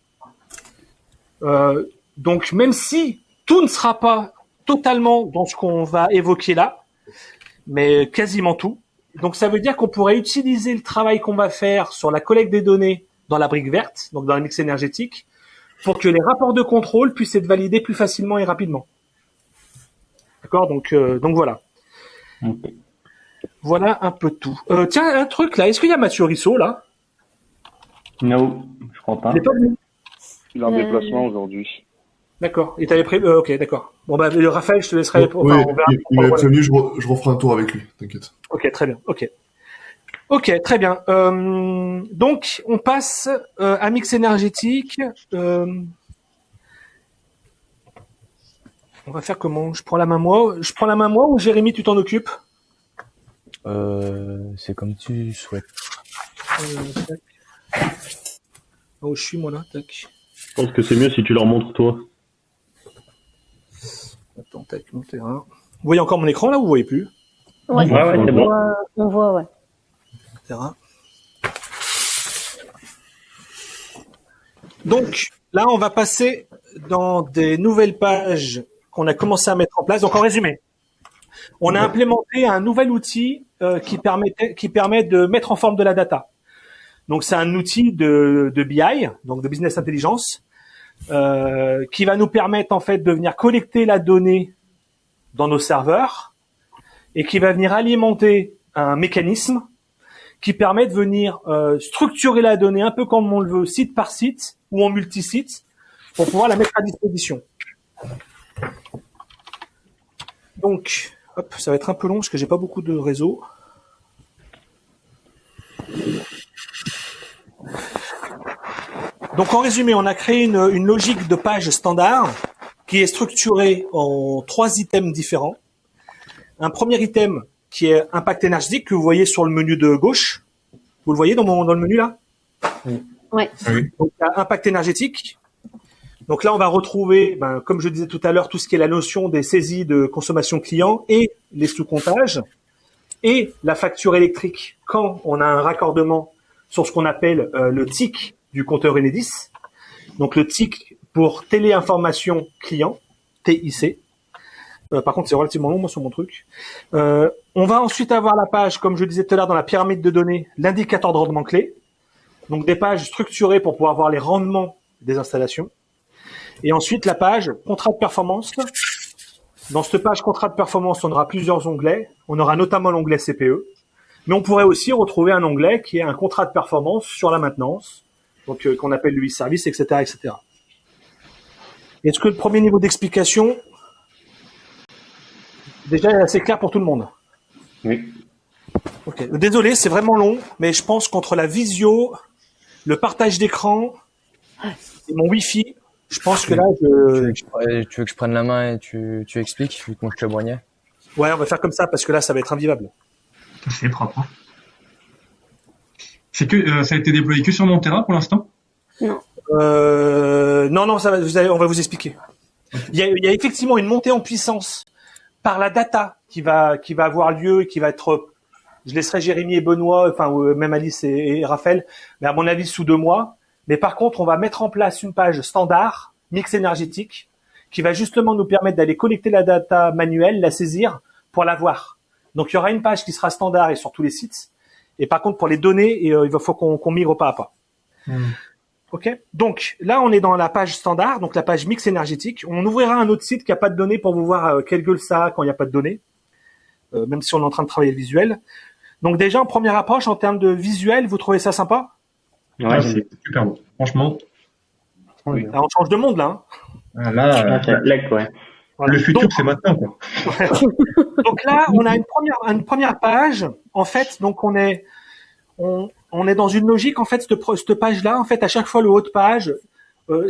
Donc, même si tout ne sera pas totalement dans ce qu'on va évoquer là, mais quasiment tout. Donc, ça veut dire qu'on pourrait utiliser le travail qu'on va faire sur la collecte des données dans la brique verte, donc dans le mix énergétique, pour que les rapports de contrôle puissent être validés plus facilement et rapidement. D'accord, donc voilà. Okay. Voilà un peu tout. Tiens, un truc là, est-ce qu'il y a Mathieu Rissot là? Non, je crois pas. Il est pas venu. Il est en déplacement aujourd'hui. D'accord. Il t'avait prévu. Ok, d'accord. Bon Raphaël, je te laisserai. On verra. Il m'avait prévenu, je referai un tour avec lui. T'inquiète. Ok, très bien. Ok, très bien. Donc, on passe à mix énergétique. On va faire comment? Je prends la main moi ou Jérémy, tu t'en occupes? C'est comme tu souhaites. Oh, je suis moi là. Tac. Je pense que c'est mieux si tu leur montres toi. Attends, tac, mon terrain. Vous voyez encore mon écran là ou vous voyez plus? Ouais, c'est bon. On voit, ouais. Terrain. Donc là, on va passer dans des nouvelles pages qu'on a commencé à mettre en place. Donc en résumé, on a implémenté un nouvel outil qui permet de mettre en forme de la data. Donc c'est un outil de BI, donc de business intelligence, qui va nous permettre en fait de venir collecter la donnée dans nos serveurs et qui va venir alimenter un mécanisme qui permet de venir structurer la donnée un peu comme on le veut, site par site ou en multi-site, pour pouvoir la mettre à disposition. Donc, Hop, ça va être un peu long parce que j'ai pas beaucoup de réseau. Donc en résumé, on a créé une logique de page standard qui est structurée en 3 items différents. Un premier item qui est impact énergétique que vous voyez sur le menu de gauche. Vous le voyez dans le menu là? Ouais. Donc impact énergétique. Donc là, on va retrouver, comme je disais tout à l'heure, tout ce qui est la notion des saisies de consommation client et les sous-comptages et la facture électrique quand on a un raccordement sur ce qu'on appelle le TIC du compteur Enedis. Donc le TIC pour téléinformation client, TIC. Par contre, c'est relativement long, moi, sur mon truc. On va ensuite avoir la page, comme je disais tout à l'heure, dans la pyramide de données, l'indicateur de rendement clé. Donc des pages structurées pour pouvoir voir les rendements des installations. Et ensuite, la page contrat de performance. Dans cette page contrat de performance, on aura plusieurs onglets. On aura notamment l'onglet CPE. Mais on pourrait aussi retrouver un onglet qui est un contrat de performance sur la maintenance, donc qu'on appelle lui service, etc., etc. Est-ce que le premier niveau d'explication, déjà, est assez clair pour tout le monde? Oui. Ok. Désolé, c'est vraiment long, mais je pense qu'entre la visio, le partage d'écran et mon Wi-Fi, je pense que là, Tu veux que je prenne la main et tu expliques, vu que moi je te boignais? Ouais, on va faire comme ça, parce que là, ça va être invivable. C'est propre. Hein. C'est que ça a été déployé que sur Montera pour l'instant? Non. Non, ça va, on va vous expliquer. Il y a effectivement une montée en puissance par la data qui va avoir lieu et qui va être, je laisserai Jérémy et Benoît, enfin même Alice et Raphaël, mais à mon avis sous 2 mois. Mais par contre, on va mettre en place une page standard, mix énergétique, qui va justement nous permettre d'aller collecter la data manuelle, la saisir pour la voir. Donc il y aura une page qui sera standard et sur tous les sites. Et par contre, pour les données, il faut qu'on migre pas à pas. Ok. Donc là, on est dans la page standard, donc la page mix énergétique. On ouvrira un autre site qui a pas de données pour vous voir quelle gueule ça a quand il n'y a pas de données, même si on est en train de travailler le visuel. Donc déjà, en première approche, en termes de visuel, vous trouvez ça sympa? Ouais, c'est super beau. Franchement. Oui. Là, on change de monde, là. Hein. Là, Ouais. le futur, c'est maintenant, quoi. Donc là, on a une première page. En fait, donc on est dans une logique. En fait, cette page-là, en fait, à chaque fois le haut de page,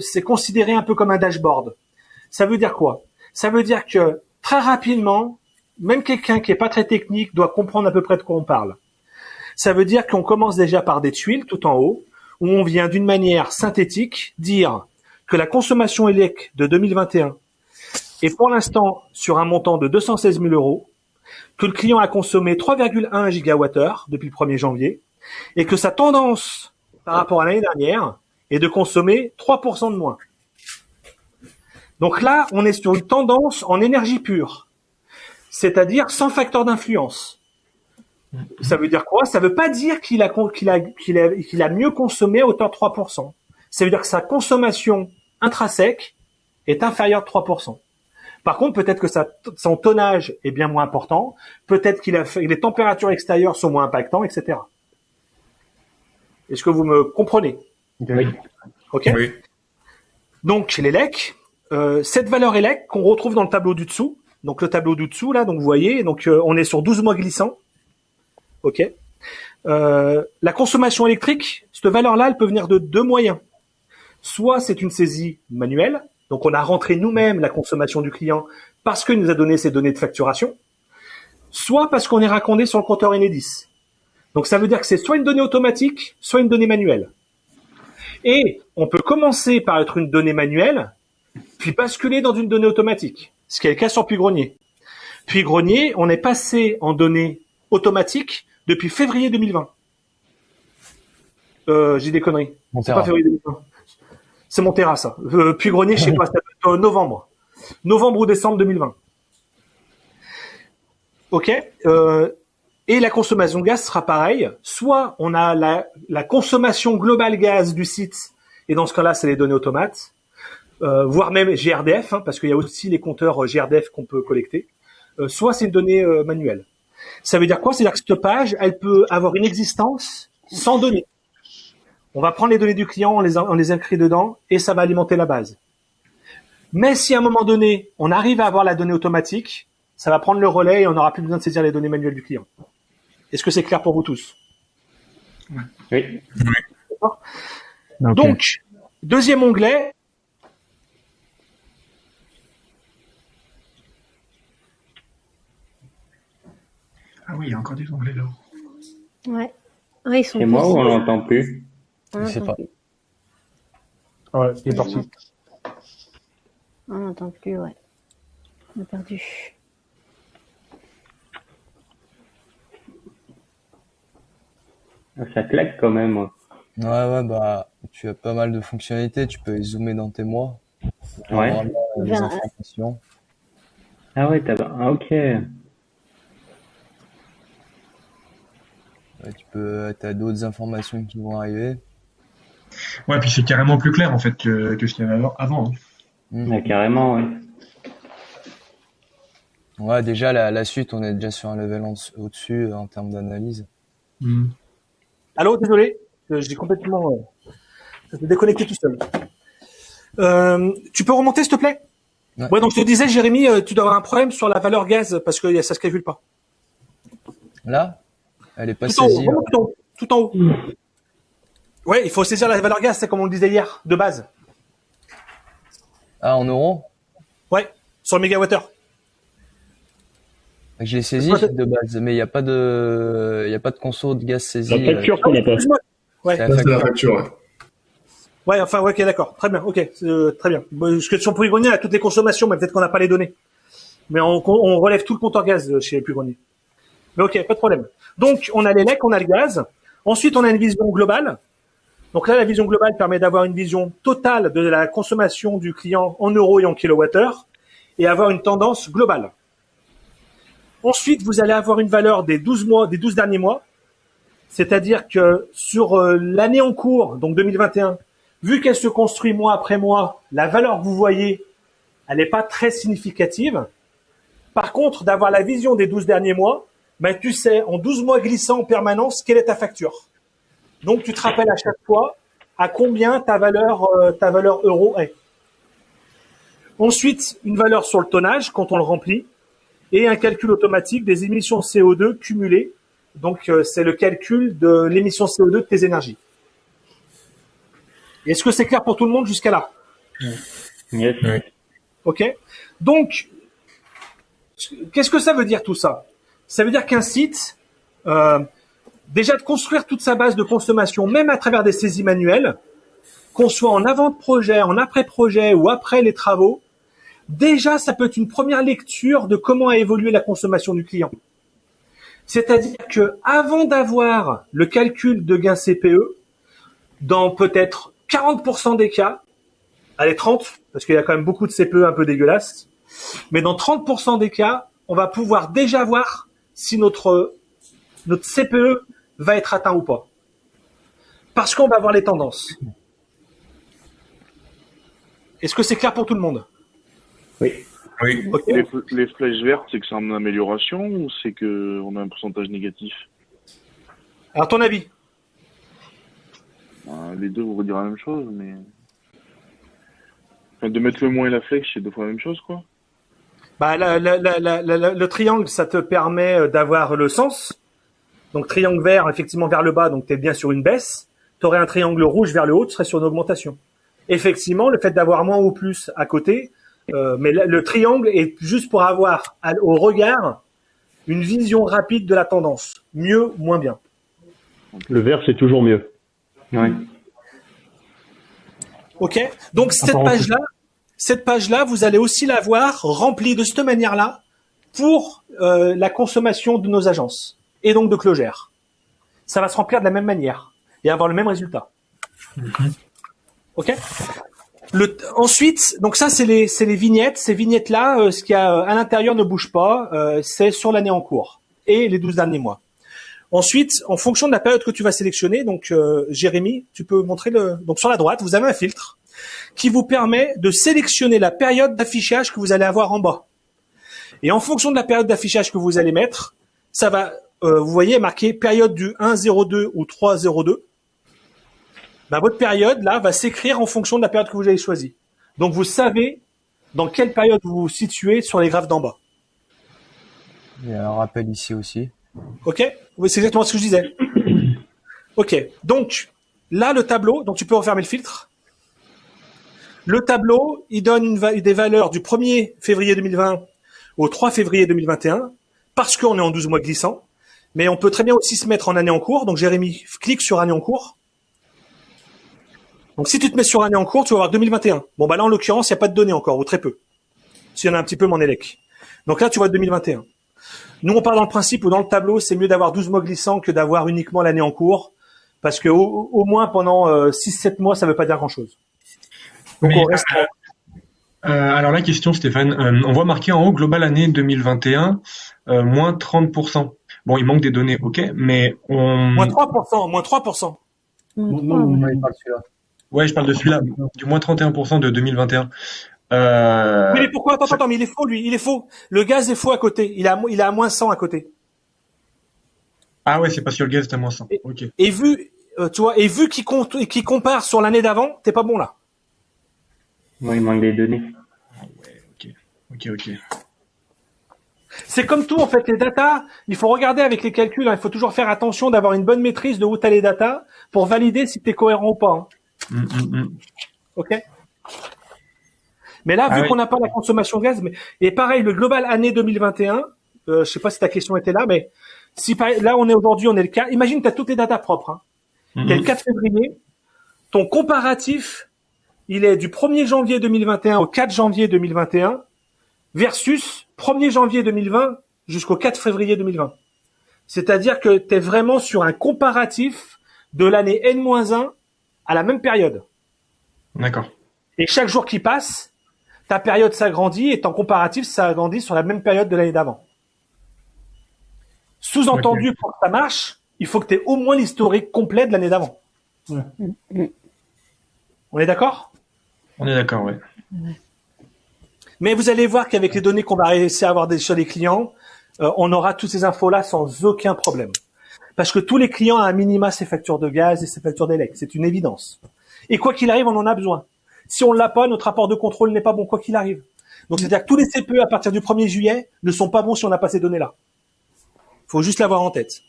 c'est considéré un peu comme un dashboard. Ça veut dire quoi? Ça veut dire que très rapidement, même quelqu'un qui est pas très technique doit comprendre à peu près de quoi on parle. Ça veut dire qu'on commence déjà par des tuiles tout en haut, où on vient d'une manière synthétique dire que la consommation élec de 2021 est pour l'instant sur un montant de 216 000 €, que le client a consommé 3,1 gigawattheures depuis le 1er janvier, et que sa tendance par rapport à l'année dernière est de consommer 3% de moins. Donc là, on est sur une tendance en énergie pure, c'est-à-dire sans facteur d'influence. Ça veut dire quoi? Ça veut pas dire qu'il a mieux consommé à hauteur de 3%. Ça veut dire que sa consommation intrinsèque est inférieure de 3%. Par contre, peut-être que son tonnage est bien moins important, peut-être les températures extérieures sont moins impactantes, etc. Est-ce que vous me comprenez? Oui. Ok. Oui. Donc, l'élec, cette valeur élec qu'on retrouve dans le tableau du dessous, donc le tableau du dessous, là, donc vous voyez, donc on est sur 12 mois glissants. Ok. La consommation électrique, cette valeur-là, elle peut venir de 2 moyens. Soit c'est une saisie manuelle, donc on a rentré nous-mêmes la consommation du client parce qu'il nous a donné ses données de facturation, soit parce qu'on est raccordé sur le compteur Enedis. Donc ça veut dire que c'est soit une donnée automatique, soit une donnée manuelle. Et on peut commencer par être une donnée manuelle, puis basculer dans une donnée automatique, ce qui est le cas sur Puy-Grenier. Puy-Grenier, on est passé en données automatiques depuis février 2020. J'ai des conneries. C'est pas février 2020. C'est Montera, ça. Puy-Grenier, je sais pas, ça doit être novembre. Novembre ou décembre 2020. Ok. Et la consommation gaz sera pareil. Soit on a la consommation globale gaz du site, et dans ce cas-là, c'est les données automates, voire même GRDF, parce qu'il y a aussi les compteurs GRDF qu'on peut collecter. Soit c'est une donnée manuelle. Ça veut dire quoi? C'est-à-dire que cette page, elle peut avoir une existence sans données. On va prendre les données du client, on les inscrit dedans, et ça va alimenter la base. Mais si à un moment donné, on arrive à avoir la donnée automatique, ça va prendre le relais et on n'aura plus besoin de saisir les données manuelles du client. Est-ce que c'est clair pour vous tous? Oui. D'accord. Ok. Donc, deuxième onglet. Ah oui, il y a encore des onglets là. Ouais. Ouais, ils sont C'est moi ou on poussés. l'entend plus? On Je sais n'entend pas. plus. Ouais, il est parti. On n'entend plus, ouais. On a perdu. Ça claque quand même. Ouais, ouais, bah, tu as pas mal de fonctionnalités. Tu peux zoomer dans tes mois. Ouais. Avoir les Vers- informations. Ah ouais, ah, ok. Ouais, t'as d'autres informations qui vont arriver. Ouais, puis c'est carrément plus clair en fait que ce qu'il y avait avant. Hein. Ouais, carrément, ouais. Ouais, déjà, la suite, on est déjà sur un level au-dessus en termes d'analyse. Allô, désolé, j'ai complètement ça s'est déconnecté tout seul. Tu peux remonter, s'il te plaît? Ouais. Donc je te disais, Jérémy, tu dois avoir un problème sur la valeur gaz parce que ça se calcule pas. Là, elle est pas Tout en haut, saisie. vraiment tout en haut. Ouais, il faut saisir la valeur gaz, c'est comme on le disait hier, de base. Ah, en euros? Ouais, sur le mégawattheure. Je l'ai saisi de base, mais il y a pas de conso de gaz saisi. La facture qu'on n'a pas. Excuse-moi. Ouais. C'est la Là, c'est la facture. facture, ouais. Ouais, enfin, ouais, ok, d'accord. Très bien, ok, très bien. Bon, parce que sur Puy-Grenier, il y a toutes les consommations, mais peut-être qu'on n'a pas les données. Mais on relève tout le compteur gaz chez Puy-Grenier. Mais ok, pas de problème. Donc, on a les lecs, on a le gaz. Ensuite, on a une vision globale. Donc là, la vision globale permet d'avoir une vision totale de la consommation du client en euros et en kilowattheures et avoir une tendance globale. Ensuite, vous allez avoir une valeur des 12 mois, des 12 derniers mois. C'est-à-dire que sur l'année en cours, donc 2021, vu qu'elle se construit mois après mois, la valeur que vous voyez, elle n'est pas très significative. Par contre, d'avoir la vision des 12 derniers mois, ben, tu sais, en 12 mois glissants en permanence, quelle est ta facture. Donc, tu te rappelles à chaque fois à combien ta valeur euro est. Ensuite, une valeur sur le tonnage quand on le remplit et un calcul automatique des émissions CO2 cumulées. Donc, c'est le calcul de l'émission CO2 de tes énergies. Est-ce que c'est clair pour tout le monde jusqu'à là? Yes. Ok. Donc, qu'est-ce que ça veut dire tout ça? Ça veut dire qu'un site, déjà de construire toute sa base de consommation, même à travers des saisies manuelles, qu'on soit en avant de projet, en après-projet ou après les travaux, déjà ça peut être une première lecture de comment a évolué la consommation du client. C'est-à-dire que avant d'avoir le calcul de gain CPE, dans peut-être 40% des cas, allez 30, parce qu'il y a quand même beaucoup de CPE un peu dégueulasses, mais dans 30% des cas, on va pouvoir déjà voir si notre CPE va être atteint ou pas. Parce qu'on va voir les tendances. Est-ce que c'est clair pour tout le monde? Oui. Oui. Okay. Les flèches vertes, c'est que c'est en amélioration ou c'est qu'on a un pourcentage négatif? Alors, ton avis? Les deux vont dire la même chose, mais... Enfin, de mettre le moins et la flèche, c'est deux fois la même chose, quoi. Bah, le triangle, ça te permet d'avoir le sens. Donc, triangle vert, effectivement, vers le bas, donc tu es bien sur une baisse. Tu aurais un triangle rouge vers le haut, tu serais sur une augmentation. Effectivement, le fait d'avoir moins ou plus à côté, mais le triangle est juste pour avoir au regard une vision rapide de la tendance. Mieux, moins bien. Le vert, c'est toujours mieux. Ouais. Ok. Donc cette page-là, vous allez aussi la voir remplie de cette manière-là pour la consommation de nos agences et donc de Clogère. Ça va se remplir de la même manière et avoir le même résultat. Ok. Ensuite, donc ça c'est les vignettes. Ces vignettes-là, ce qu'il y a à l'intérieur ne bouge pas. C'est sur l'année en cours et les 12 derniers mois. Ensuite, en fonction de la période que tu vas sélectionner, donc Jérémy, tu peux montrer donc sur la droite, vous avez un filtre qui vous permet de sélectionner la période d'affichage que vous allez avoir en bas. Et en fonction de la période d'affichage que vous allez mettre, ça va, vous voyez, marqué période du 1.02 ou 3.02. Ben, votre période, là, va s'écrire en fonction de la période que vous avez choisie. Donc, vous savez dans quelle période vous vous situez sur les graphes d'en bas. Il y a un rappel ici aussi. Ok? Oui, c'est exactement ce que je disais. Ok. Donc, là, le tableau, donc tu peux refermer le filtre. Le tableau, il donne des valeurs du 1er février 2020 au 3 février 2021, parce qu'on est en 12 mois glissants. Mais on peut très bien aussi se mettre en année en cours. Donc, Jérémy, clique sur année en cours. Donc, si tu te mets sur année en cours, tu vas voir 2021. Bon, bah là, en l'occurrence, il n'y a pas de données encore, ou très peu. S'il y en a un petit peu, mon élec. Donc là, tu vois 2021. Nous, on part dans le principe où dans le tableau, c'est mieux d'avoir 12 mois glissants que d'avoir uniquement l'année en cours. Parce que au moins pendant 6-7 mois, ça veut pas dire grand-chose. Donc, Oui, on reste... alors la question, Stéphane, on voit marqué en haut global année 2021, moins 30%. Bon, il manque des données, ok, mais Moins 3%, moins 3%. Ouais, il parle de celui-là. Ouais, je parle de celui-là, du moins 31% de 2021. Oui, mais pourquoi? Attends, mais il est faux, lui, il est faux. Le gaz est faux à côté. Il a à moins 100 à côté. Ah ouais, c'est pas sur le gaz, c'est à moins 100. Ok. Et vu, tu vois, et vu qu'il compare sur l'année d'avant, t'es pas bon là. Ouais, il manque des données. Ok. C'est comme tout, en fait, les datas, il faut regarder avec les calculs, hein, il faut toujours faire attention d'avoir une bonne maîtrise de où t'as les datas pour valider si t'es cohérent ou pas. Hein. Ok? Mais là, vu qu'on n'a pas la consommation de gaz, et pareil, le global année 2021, je sais pas si ta question était là, mais si là on est aujourd'hui, on est le 4, imagine t'as toutes les datas propres, hein. T'es le 4 février, ton comparatif, il est du 1er janvier 2021 au 4 janvier 2021 versus 1er janvier 2020 jusqu'au 4 février 2020. C'est-à-dire que t'es vraiment sur un comparatif de l'année N-1 à la même période. D'accord. Et chaque jour qui passe, ta période s'agrandit et ton comparatif s'agrandit sur la même période de l'année d'avant. Sous-entendu, pour que ça marche, il faut que tu aies au moins l'historique complet de l'année d'avant. Ouais. On est d'accord? On est d'accord, ouais. Mais vous allez voir qu'avec les données qu'on va réussir à avoir sur les clients, on aura toutes ces infos-là sans aucun problème. Parce que tous les clients ont à minima ces factures de gaz et ces factures d'élect. C'est une évidence. Et quoi qu'il arrive, on en a besoin. Si on l'a pas, notre rapport de contrôle n'est pas bon, quoi qu'il arrive. Donc, c'est-à-dire que tous les CPE à partir du 1er juillet ne sont pas bons si on n'a pas ces données-là. Faut juste l'avoir en tête.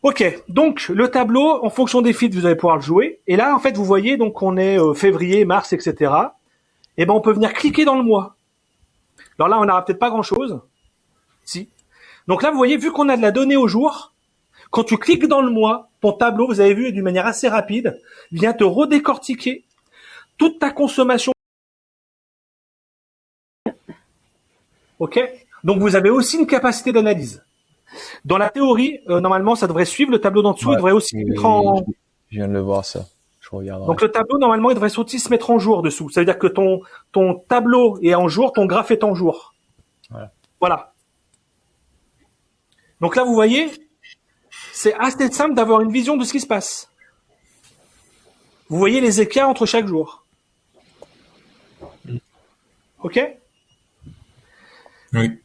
Ok. Donc, le tableau, en fonction des feeds, vous allez pouvoir le jouer. Et là, en fait, vous voyez, donc, on est février, mars, etc. Et ben, on peut venir cliquer dans le mois. Alors là, on n'aura peut-être pas grand-chose. Si. Donc là, vous voyez, vu qu'on a de la donnée au jour, quand tu cliques dans le mois, ton tableau, vous avez vu, d'une manière assez rapide, vient te redécortiquer toute ta consommation. Ok? Donc vous avez aussi une capacité d'analyse. Dans la théorie, normalement, ça devrait suivre le tableau d'en dessous. Il devrait aussi être en... Je viens de le voir, ça. Je regarderai. Donc le tableau, normalement, il devrait aussi se mettre en jour dessous. Ça veut dire que ton tableau est en jour, ton graphe est en jour. Voilà. Donc là, vous voyez, c'est assez simple d'avoir une vision de ce qui se passe. Vous voyez les écarts entre chaque jour. Ok? Oui.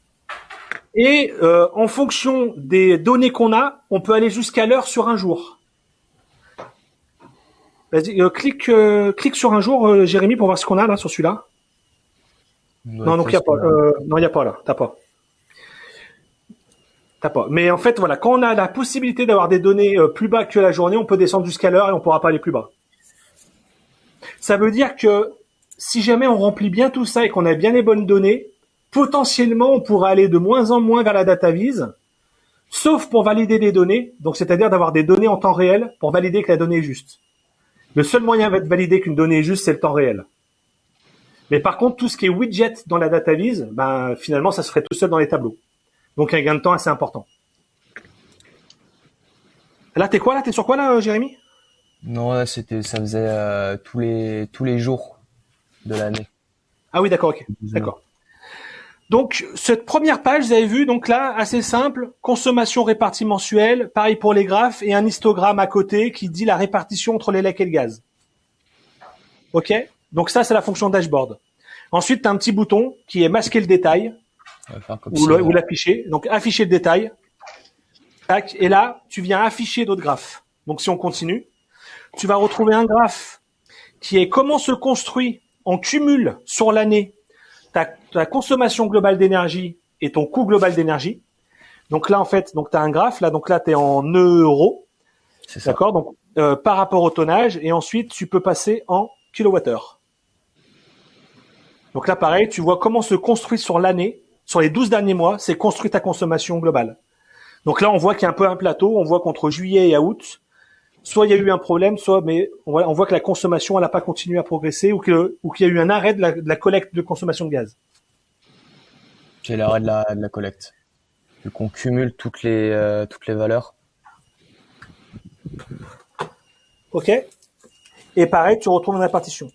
Et en fonction des données qu'on a, on peut aller jusqu'à l'heure sur un jour. Vas-y, clique sur un jour, Jérémy, pour voir ce qu'on a là sur celui-là. Non, donc il y a pas. Non, il y a pas là. T'as pas. Mais en fait, voilà, quand on a la possibilité d'avoir des données plus bas que la journée, on peut descendre jusqu'à l'heure et on pourra pas aller plus bas. Ça veut dire que si jamais on remplit bien tout ça et qu'on a bien les bonnes données, potentiellement, on pourra aller de moins en moins vers la data vise, sauf pour valider des données, donc c'est-à-dire d'avoir des données en temps réel pour valider que la donnée est juste. Le seul moyen de valider qu'une donnée est juste, c'est le temps réel. Mais par contre, tout ce qui est widget dans la data vise, ben, finalement, ça se ferait tout seul dans les tableaux. Donc, un gain de temps assez important. Là, t'es quoi, là? T'es sur quoi, là, Jérémy? Non, là, ça faisait tous les jours de l'année. Ah oui, d'accord, ok. D'accord. Donc, cette première page, vous avez vu, donc là, assez simple, consommation répartie mensuelle, pareil pour les graphes, et un histogramme à côté qui dit la répartition entre l'élec et le gaz. Ok? Donc ça, c'est la fonction dashboard. Ensuite, tu as un petit bouton qui est masquer le détail, ou l'afficher. Donc, afficher le détail. Tac. Et là, tu viens afficher d'autres graphes. Donc, si on continue, tu vas retrouver un graphe qui est comment se construit en cumul sur l'année ta consommation globale d'énergie et ton coût global d'énergie. Donc là, en fait, donc tu as un graphe, là, donc là, tu es en euros. C'est ça. D'accord? Donc, par rapport au tonnage, et ensuite, tu peux passer en kilowattheure. Donc là, pareil, tu vois comment se construit sur l'année, sur les 12 derniers mois, c'est construit ta consommation globale. Donc là, on voit qu'il y a un peu un plateau, on voit qu'entre juillet et août, soit il y a eu un problème, soit, mais on voit que la consommation, elle n'a pas continué à progresser, ou qu'il y a eu un arrêt de la collecte de consommation de gaz. C'est l'arrêt de la collecte. Vu qu'on cumule toutes les valeurs. Ok? Et pareil, tu retrouves la répartition.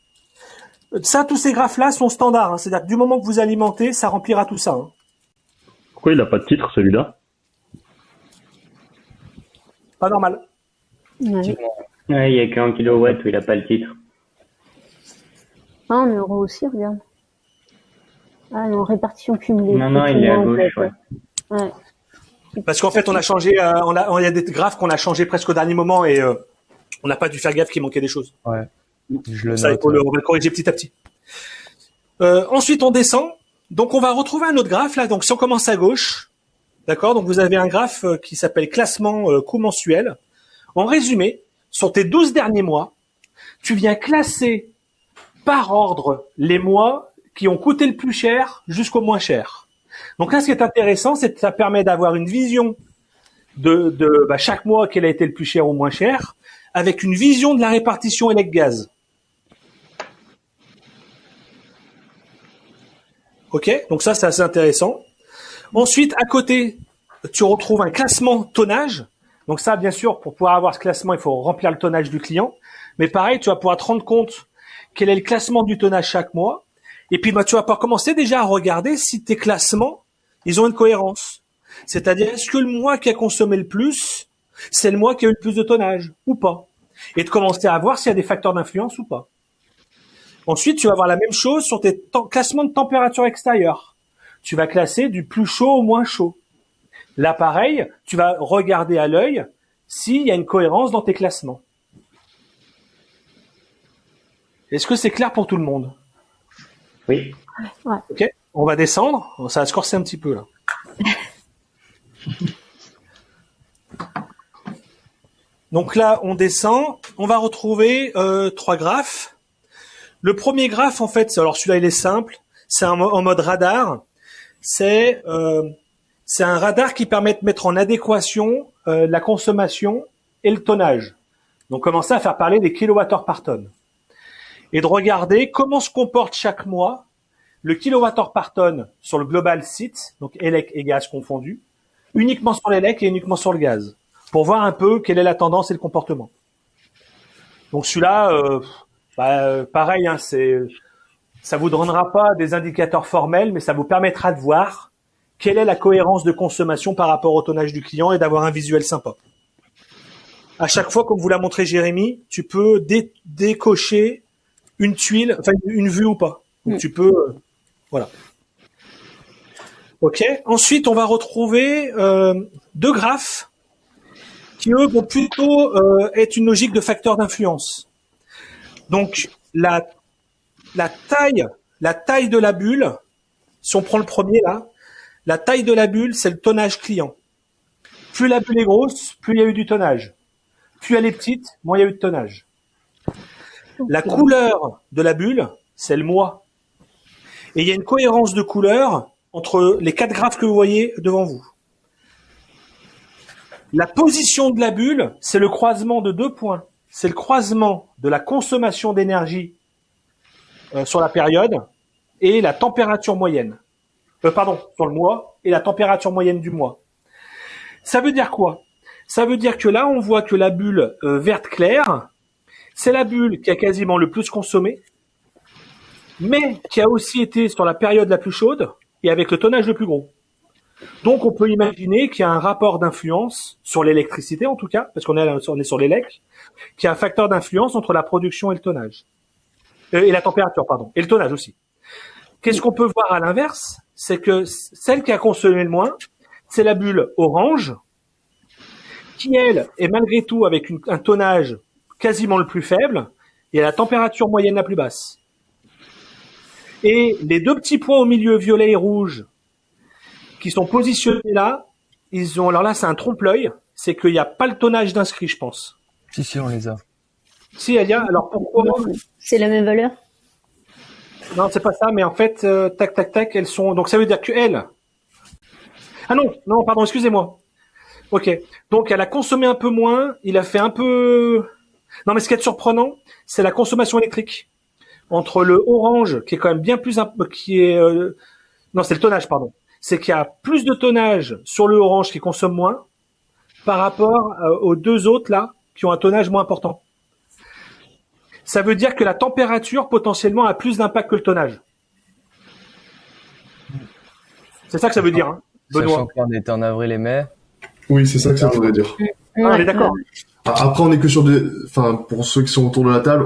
Ça, tous ces graphes-là sont standards, hein. C'est-à-dire que du moment que vous alimentez, ça remplira tout ça, hein. Pourquoi il n'a pas de titre, celui-là? Pas normal. Ouais. Ouais, il y a qu'un kilowatt où il a pas le titre. Ah, en euros aussi, regarde. Ah non, répartition cumulée. Non, il est à Effectivement, gauche, en fait, ouais. Ouais. Parce qu'en fait, on a changé, il y a des graphes qu'on a changé presque au dernier moment et on n'a pas dû faire gaffe qu'il manquait des choses. Ouais. Je le Ça, note. on va le corriger petit à petit. Ensuite, on descend. Donc, on va retrouver un autre graphe là. Donc, si on commence à gauche, d'accord. Donc, vous avez un graphe qui s'appelle classement coût mensuel. En résumé, sur tes 12 derniers mois, tu viens classer par ordre les mois qui ont coûté le plus cher jusqu'au moins cher. Donc là, ce qui est intéressant, c'est que ça permet d'avoir une vision de chaque mois quel a été le plus cher ou moins cher, avec une vision de la répartition élect-gaz. Ok, donc ça, c'est assez intéressant. Ensuite, à côté, tu retrouves un classement tonnage. Donc ça, bien sûr, pour pouvoir avoir ce classement, il faut remplir le tonnage du client. Mais pareil, tu vas pouvoir te rendre compte quel est le classement du tonnage chaque mois. Et puis, tu vas pouvoir commencer déjà à regarder si tes classements, ils ont une cohérence. C'est-à-dire, est-ce que le mois qui a consommé le plus, c'est le mois qui a eu le plus de tonnage ou pas? Et de commencer à voir s'il y a des facteurs d'influence ou pas. Ensuite, tu vas avoir la même chose sur tes classements de température extérieure. Tu vas classer du plus chaud au moins chaud. Là, pareil, tu vas regarder à l'œil s'il y a une cohérence dans tes classements. Est-ce que c'est clair pour tout le monde? Oui. Ouais. Ok, on va descendre. Ça va se corser un petit peu là. Donc là, on descend. On va retrouver 3 graphes. Le premier graphe, en fait, alors celui-là, il est simple. C'est en mode radar. C'est un radar qui permet de mettre en adéquation la consommation et le tonnage. Donc, commencer à faire parler des kilowattheures par tonne. Et de regarder comment se comporte chaque mois le kilowattheure par tonne sur le global site, donc élec et gaz confondus, uniquement sur l'élec et uniquement sur le gaz, pour voir un peu quelle est la tendance et le comportement. Donc celui-là, pareil, hein, ça vous donnera pas des indicateurs formels, mais ça vous permettra de voir quelle est la cohérence de consommation par rapport au tonnage du client et d'avoir un visuel sympa. À chaque fois, comme vous l'a montré Jérémy, tu peux décocher une tuile, enfin une vue ou pas. Donc tu peux, voilà. Ok. Ensuite, on va retrouver 2 graphes qui eux vont plutôt être une logique de facteur d'influence. Donc la taille de la bulle, si on prend le premier là, la taille de la bulle, c'est le tonnage client. Plus la bulle est grosse, plus il y a eu du tonnage. Plus elle est petite, moins il y a eu de tonnage. La couleur de la bulle, c'est le mois. Et il y a une cohérence de couleur entre les 4 graphes que vous voyez devant vous. La position de la bulle, c'est le croisement de 2 points. C'est le croisement de la consommation d'énergie sur la période et la température moyenne. Sur le mois et la température moyenne du mois. Ça veut dire quoi? Ça veut dire que là, on voit que la bulle verte claire, c'est la bulle qui a quasiment le plus consommé, mais qui a aussi été sur la période la plus chaude et avec le tonnage le plus gros. Donc, on peut imaginer qu'il y a un rapport d'influence sur l'électricité, en tout cas, parce qu'on est sur l'élec, qui a un facteur d'influence entre la production et le tonnage. Et la température, pardon. Et le tonnage aussi. Qu'est-ce qu'on peut voir à l'inverse? C'est que celle qui a consommé le moins, c'est la bulle orange, qui, elle, est malgré tout avec un tonnage quasiment le plus faible et à la température moyenne la plus basse. Et les 2 petits points au milieu, violet et rouge, qui sont positionnés là, alors là, c'est un trompe-l'œil, c'est qu'il n'y a pas le tonnage d'inscrits, je pense. Si, on les a. Si, il y a, alors pourquoi? C'est la même valeur? Non, c'est pas ça, mais en fait, tac, elles sont, donc ça veut dire que elle. Ah non, pardon, excusez-moi. Ok. Donc, elle a consommé un peu moins, il a fait un peu, non, mais ce qui est surprenant, c'est la consommation électrique. Entre le orange, qui est quand même bien plus, non, c'est le tonnage, pardon. C'est qu'il y a plus de tonnage sur le orange qui consomme moins par rapport aux deux autres là qui ont un tonnage moins important. Ça veut dire que la température potentiellement a plus d'impact que le tonnage. C'est ça que ça veut dire, hein, Benoît. Sachant qu'on était en avril et mai. Oui, c'est ça que ça voudrait dire. On est d'accord. Après, on est que sur pour ceux qui sont autour de la table,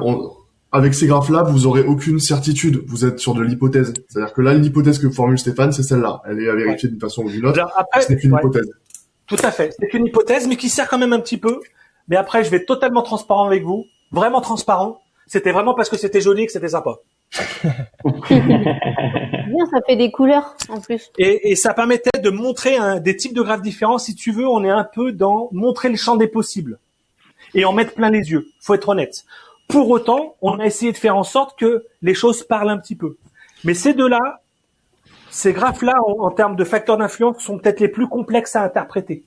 avec ces graphes-là, vous aurez aucune certitude. Vous êtes sur de l'hypothèse. C'est-à-dire que là, l'hypothèse que formule Stéphane, c'est celle-là. Elle est à vérifier d'une façon ou d'une autre. Après, ce n'est qu'une hypothèse. Tout à fait. C'est qu'une hypothèse, mais qui sert quand même un petit peu. Mais après, je vais être totalement transparent avec vous. Vraiment transparent. C'était vraiment parce que c'était joli et que c'était sympa. Bien, ça fait des couleurs, en plus. Et ça permettait de montrer des types de graphes différents. Si tu veux, on est un peu dans montrer le champ des possibles. Et en mettre plein les yeux. Faut être honnête. Pour autant, on a essayé de faire en sorte que les choses parlent un petit peu. Mais ces deux-là, ces graphes-là, en termes de facteurs d'influence, sont peut-être les plus complexes à interpréter.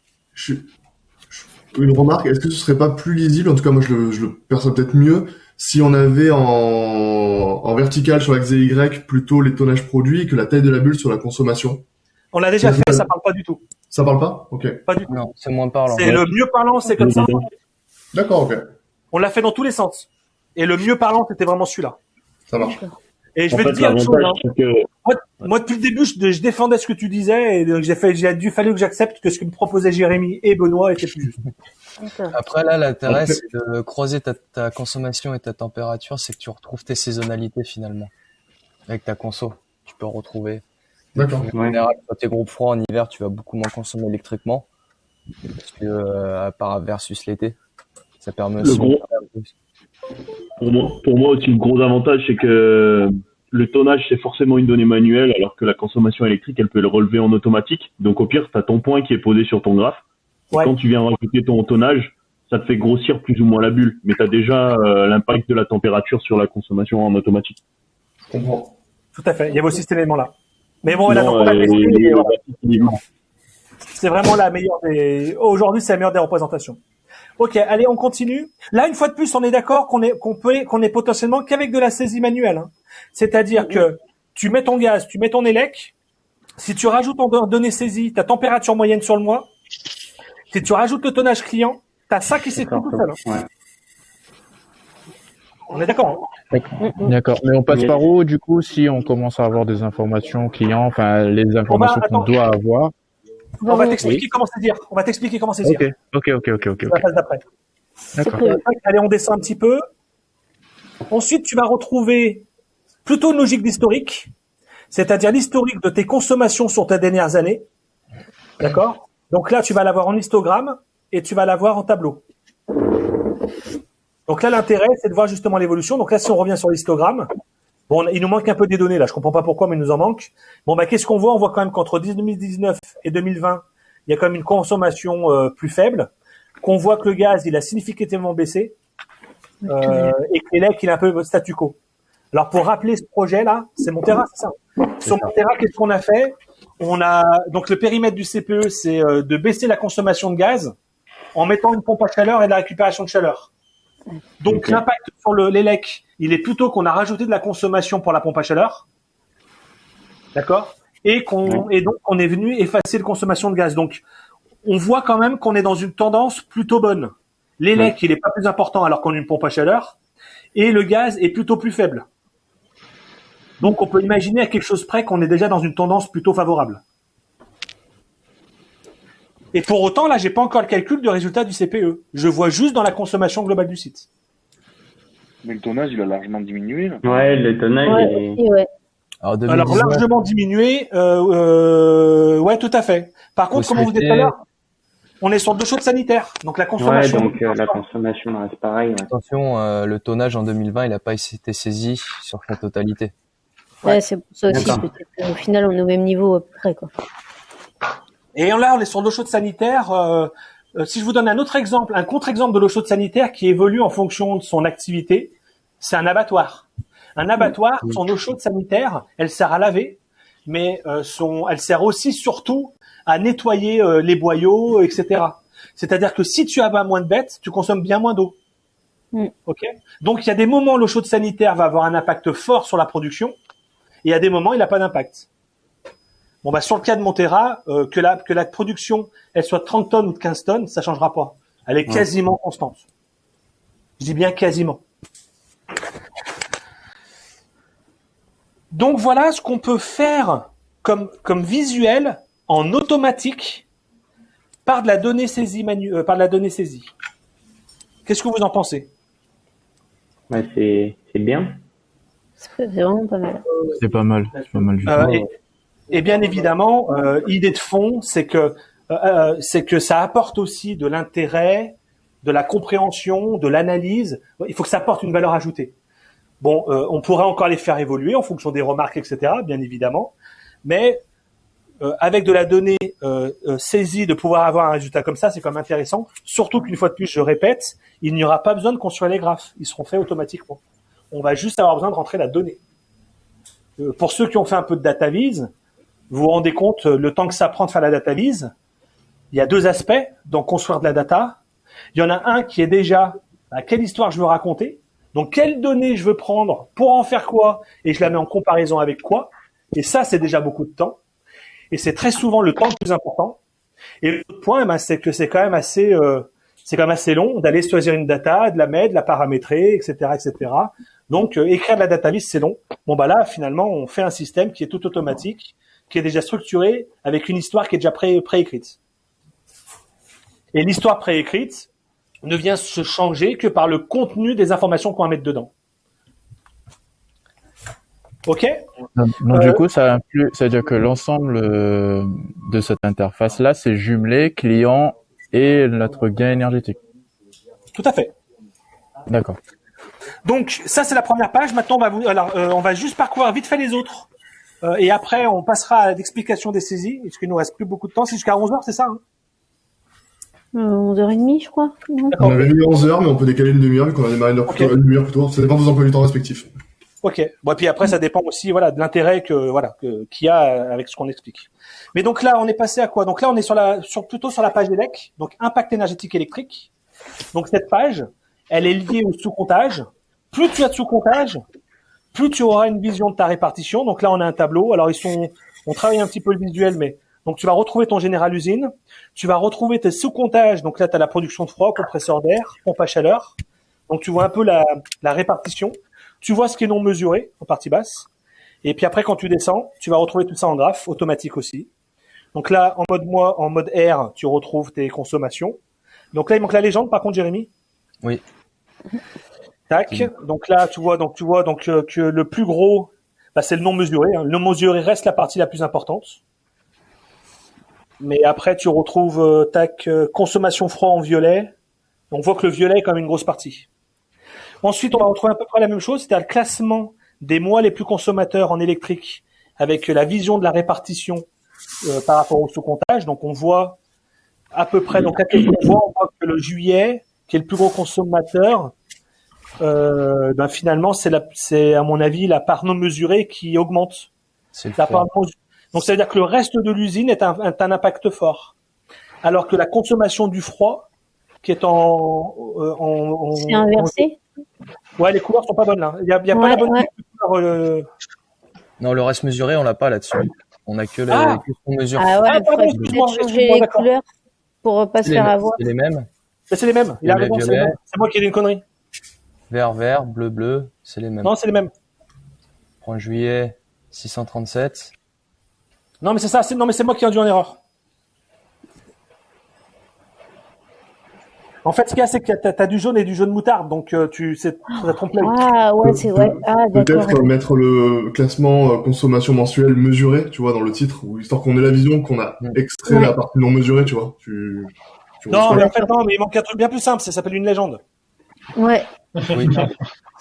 Une remarque, est-ce que ce serait pas plus lisible, en tout cas moi je le perçois peut-être mieux, si on avait en vertical sur l'axe Y plutôt les tonnages produits et que la taille de la bulle sur la consommation? On l'a déjà fait, ça parle pas du tout. Ça parle pas? Ok. Pas du tout. Non, c'est moins parlant. C'est le mieux parlant, c'est comme ça. D'accord, ok. On l'a fait dans tous les sens. Et le mieux parlant, c'était vraiment celui-là. Ça marche. Et je vais te dire une chose, moi, depuis le début, je défendais ce que tu disais, et donc fallu que j'accepte que ce que me proposaient Jérémy et Benoît était plus juste. Après, là, l'intérêt, c'est de croiser ta consommation et ta température, c'est que tu retrouves tes saisonnalités, finalement. Avec ta conso. Tu peux retrouver. D'accord. En général, quand t'es groupe froid en hiver, tu vas beaucoup moins consommer électriquement. Parce que, à part versus l'été. Ça permet aussi. Pour moi aussi, le gros avantage, c'est que le tonnage, c'est forcément une donnée manuelle, alors que la consommation électrique, elle peut le relever en automatique. Donc, au pire, tu as ton point qui est posé sur ton graphe. Et quand tu viens rajouter ton tonnage, ça te fait grossir plus ou moins la bulle. Mais tu as déjà l'impact de la température sur la consommation en automatique. Je comprends. Tout à fait. Il y avait aussi cet élément-là. Mais bon, là, donc, on a testé. C'est vraiment la meilleure aujourd'hui, c'est la meilleure des représentations. Ok, allez, on continue. Là, une fois de plus, on est d'accord qu'on est potentiellement qu'avec de la saisie manuelle. Hein. C'est-à-dire que tu mets ton gaz, tu mets ton élec. Si tu rajoutes en données saisies ta température moyenne sur le mois, si tu rajoutes le tonnage client, t'as ça qui s'écrit tout seul. Hein. Ouais. On est d'accord. Hein. D'accord. Mais on passe par où, du coup, si on commence à avoir des informations clients, enfin, les informations qu'on doit avoir? On va t'expliquer comment c'est dire. On va t'expliquer comment c'est dire. Ok. La phase d'après. D'accord. Allez, on descend un petit peu. Ensuite, tu vas retrouver plutôt une logique d'historique, c'est-à-dire l'historique de tes consommations sur tes dernières années. D'accord? Donc là, tu vas l'avoir en histogramme et tu vas l'avoir en tableau. Donc là, l'intérêt, c'est de voir justement l'évolution. Donc là, si on revient sur l'histogramme, bon, il nous manque un peu des données là. Je comprends pas pourquoi, mais il nous en manque. Bon, bah, qu'est-ce qu'on voit? On voit quand même qu'entre 2019 et 2020, il y a quand même une consommation plus faible. Qu'on voit que le gaz, il a significativement baissé et que l'élec, il est un peu statu quo. Alors, pour rappeler ce projet-là, c'est Monterra, c'est ça. Sur Monterra, qu'est-ce qu'on a fait? On a donc le périmètre du CPE, c'est de baisser la consommation de gaz en mettant une pompe à chaleur et de la récupération de chaleur. Donc, l'impact sur l'élec, il est plutôt qu'on a rajouté de la consommation pour la pompe à chaleur. D'accord? Et donc, on est venu effacer la consommation de gaz. Donc, on voit quand même qu'on est dans une tendance plutôt bonne. L'élec, il est pas plus important alors qu'on a une pompe à chaleur. Et le gaz est plutôt plus faible. Donc, on peut imaginer à quelque chose près qu'on est déjà dans une tendance plutôt favorable. Et pour autant, là, j'ai pas encore le calcul du résultat du CPE. Je vois juste dans la consommation globale du site. Mais le tonnage, il a largement diminué, là. Ouais, le tonnage, Alors, largement diminué, ouais, tout à fait. Par contre, comme on vous dit tout à l'heure, on est sur deux choses sanitaires. Donc, la consommation. Ouais, donc, la consommation reste pareil. Ouais. Attention, le tonnage en 2020, il n'a pas été saisi sur sa totalité. Ouais, c'est pour ça aussi. Au final, on est au même niveau à peu près, quoi. Et là, on est sur l'eau chaude sanitaire. Si je vous donne un autre exemple, un contre-exemple de l'eau chaude sanitaire qui évolue en fonction de son activité, c'est un abattoir. Un abattoir, son eau chaude sanitaire, elle sert à laver, mais elle sert aussi surtout à nettoyer les boyaux, etc. C'est-à-dire que si tu abats moins de bêtes, tu consommes bien moins d'eau. Ok. Donc il y a des moments où l'eau chaude sanitaire va avoir un impact fort sur la production, et à des moments il n'a pas d'impact. Bon bah sur le cas de Monterra, que la production elle soit de 30 tonnes ou de 15 tonnes, ça changera pas. Elle est quasiment constante. Je dis bien quasiment. Donc voilà ce qu'on peut faire comme visuel en automatique par de la donnée saisie Qu'est-ce que vous en pensez? Ouais, c'est bien. C'est vraiment pas mal. C'est pas mal. C'est pas mal du tout. Et bien évidemment, idée de fond, c'est que ça apporte aussi de l'intérêt, de la compréhension, de l'analyse. Il faut que ça apporte une valeur ajoutée. Bon, on pourrait encore les faire évoluer en fonction des remarques, etc., bien évidemment. Mais avec de la donnée saisie, de pouvoir avoir un résultat comme ça, c'est quand même intéressant. Surtout qu'une fois de plus, je répète, il n'y aura pas besoin de construire les graphes. Ils seront faits automatiquement. On va juste avoir besoin de rentrer la donnée. Pour ceux qui ont fait un peu de data vise, vous vous rendez compte le temps que ça prend de faire la data vise. Il y a deux aspects dans construire de la data. Il y en a un qui est déjà quelle histoire je veux raconter. Donc, quelles données je veux prendre pour en faire quoi, et je la mets en comparaison avec quoi. Et ça, c'est déjà beaucoup de temps. Et c'est très souvent le temps le plus important. Et l'autre point, c'est que c'est quand même assez long d'aller choisir une data, de la mettre, de la paramétrer, etc., etc. Donc, écrire de la data list, c'est long. Bon, bah là, finalement, on fait un système qui est tout automatique, qui est déjà structuré, avec une histoire qui est déjà préécrite. Et l'histoire préécrite ne vient se changer que par le contenu des informations qu'on va mettre dedans. Ok. Donc du coup, ça veut dire que l'ensemble de cette interface-là, c'est jumelé client et notre gain énergétique. Tout à fait. D'accord. Donc ça, c'est la première page. Maintenant, on va juste parcourir vite fait les autres. Et après, on passera à l'explication des saisies, parce qu'il nous reste plus beaucoup de temps. C'est jusqu'à 11h, c'est ça 11h30, je crois. On avait mis 11h, mais on peut décaler une demi-heure, vu qu'on a démarré une demi-heure plus tôt. Ça dépend de vos emplois du temps respectifs. Ok. Bon, et puis après, ça dépend aussi, de l'intérêt qu'il y a avec ce qu'on explique. Mais donc là, on est passé à quoi? Donc là, on est plutôt sur la page ELEC, donc impact énergétique électrique. Donc cette page, elle est liée au sous-comptage. Plus tu as de sous-comptage, plus tu auras une vision de ta répartition. Donc là, on a un tableau. Alors on travaille un petit peu le visuel, mais donc tu vas retrouver ton général usine, tu vas retrouver tes sous-comptages. Donc là, tu as la production de froid, compresseur d'air, pompe à chaleur. Donc tu vois un peu la répartition. Tu vois ce qui est non mesuré en partie basse. Et puis après, quand tu descends, tu vas retrouver tout ça en graphe, automatique aussi. Donc là, en mode R, tu retrouves tes consommations. Donc là, il manque la légende, par contre, Jérémy. Oui. Tac. Donc là, tu vois que le plus gros, c'est le non mesuré. Le non mesuré reste la partie la plus importante. Mais après, tu retrouves consommation froid en violet. On voit que le violet est quand même une grosse partie. Ensuite, on va retrouver à peu près la même chose, c'est-à-dire le classement des mois les plus consommateurs en électrique avec la vision de la répartition par rapport au sous-comptage. Donc, on voit à peu près, donc là, on voit que le juillet, qui est le plus gros consommateur, finalement, c'est à mon avis la part non mesurée qui augmente. Donc, ça veut dire que le reste de l'usine est un impact fort. Alors que la consommation du froid, qui est c'est inversé. Ouais, les couleurs sont pas bonnes là. Il y a pas la bonne couleur. Non, le reste mesuré, on l'a pas là-dessus. On a que les mesures. Ah ouais, il faudrait peut-être changer les couleurs pour pas se faire avoir. C'est les mêmes. C'est les mêmes. Il a raison, c'est les mêmes. C'est moi qui ai dit une connerie. Vert, bleu, c'est les mêmes. Non, c'est les mêmes. En juillet, 637. Non, mais c'est ça. Non, mais c'est moi qui ai induit en erreur. En fait, ce qu'il y a, c'est que t'as du jaune et du jaune moutarde, donc ça trompe l'œil. Ah ouais, c'est vrai. Ah d'accord. Peut-être mettre le classement consommation mensuelle mesurée, tu vois, dans le titre, histoire qu'on ait la vision qu'on a extrait la partie non mesurée, tu vois. Non, mais en fait, mais il manque un truc bien plus simple, ça s'appelle une légende. Ouais. Oui.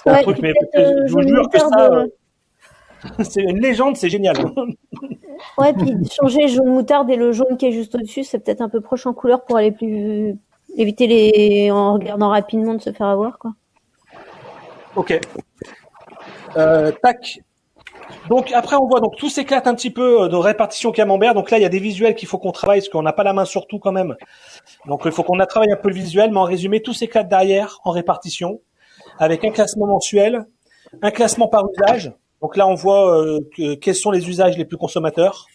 C'est un truc, mais je vous jure que ça, c'est une légende, c'est génial. Ouais, puis changer jaune moutarde et le jaune qui est juste au-dessus, c'est peut-être un peu proche en couleur pour aller plus éviter en regardant rapidement de se faire avoir, quoi. Ok. Tac. Donc après on voit donc tout s'éclate un petit peu de répartition camembert. Donc là il y a des visuels qu'il faut qu'on travaille parce qu'on n'a pas la main sur tout quand même. Donc il faut qu'on travaille un peu le visuel, mais en résumé tout s'éclate derrière en répartition avec un classement mensuel, un classement par usage. Donc là on voit quels sont les usages les plus consommateurs.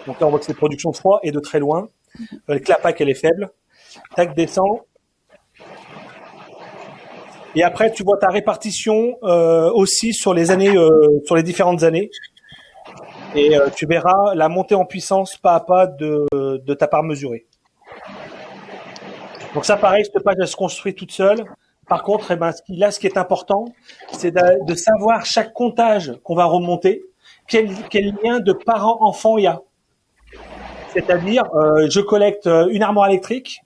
Donc là on voit que c'est production de froid et de très loin. Que la PAC elle est faible. Tac descend. Et après, tu vois ta répartition aussi sur les années, sur les différentes années. Et tu verras la montée en puissance pas à pas de ta part mesurée. Donc ça, pareil, cette page, elle se construit toute seule. Par contre, ce qui est important, c'est de savoir chaque comptage qu'on va remonter, quel lien de parent-enfant il y a. C'est-à-dire, je collecte une armoire électrique.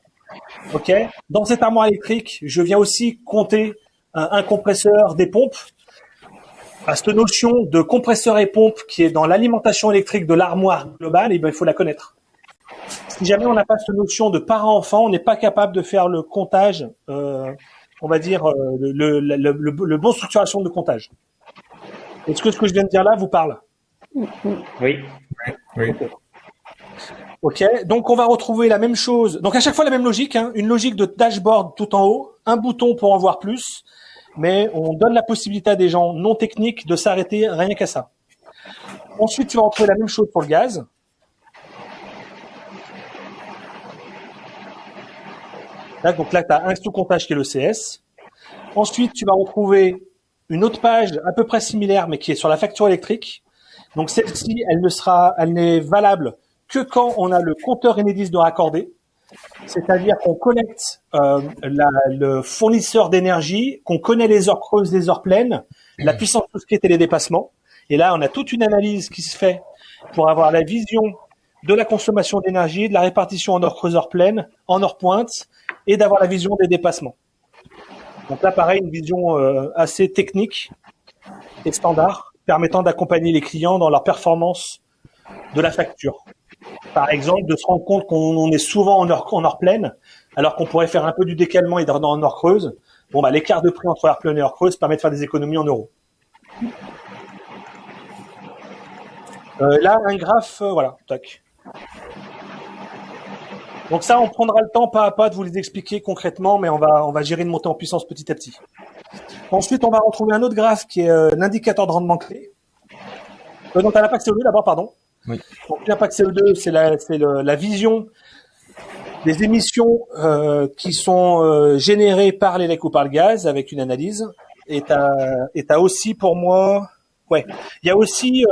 Ok. Dans cette armoire électrique, je viens aussi compter un compresseur, des pompes. À cette notion de compresseur et pompe qui est dans l'alimentation électrique de l'armoire globale, il faut la connaître. Si jamais on n'a pas cette notion de parent-enfant, on n'est pas capable de faire le comptage, on va dire le bon structuration de comptage. Est-ce que ce que je viens de dire là vous parle? Oui. Oui. Ok, donc on va retrouver la même chose. Donc à chaque fois la même logique, hein, une logique de dashboard tout en haut, un bouton pour en voir plus, mais on donne la possibilité à des gens non techniques de s'arrêter rien qu'à ça. Ensuite, tu vas retrouver la même chose pour le gaz. Là, donc là, tu as un sous-comptage qui est le CS. Ensuite, tu vas retrouver une autre page à peu près similaire, mais qui est sur la facture électrique. Donc celle-ci, elle n'est valable que quand on a le compteur Enedis de raccorder, c'est-à-dire qu'on collecte le fournisseur d'énergie, qu'on connaît les heures creuses, les heures pleines, la puissance souscrite et les dépassements. Et là, on a toute une analyse qui se fait pour avoir la vision de la consommation d'énergie, de la répartition en heures creuses, heures pleines, en heures pointes, et d'avoir la vision des dépassements. Donc là, pareil, une vision assez technique et standard, permettant d'accompagner les clients dans leur performance de la facture. Par exemple, de se rendre compte qu'on est souvent en heure pleine, alors qu'on pourrait faire un peu du décalement et en heure creuse. Bon, bah, l'écart de prix entre heure pleine et heure creuse permet de faire des économies en euros. Là, un graphe, voilà, tac. Donc ça, on prendra le temps pas à pas de vous les expliquer concrètement, mais on va gérer une montée en puissance petit à petit. Ensuite, on va retrouver un autre graphe qui est l'indicateur de rendement clé. Donc, t'as l'impact CO2 d'abord, pardon. Oui. Donc l'impact CO2, c'est la vision des émissions qui sont générées par l'élec ou par le gaz avec une analyse. Et t'as aussi pour moi, ouais, il y a aussi,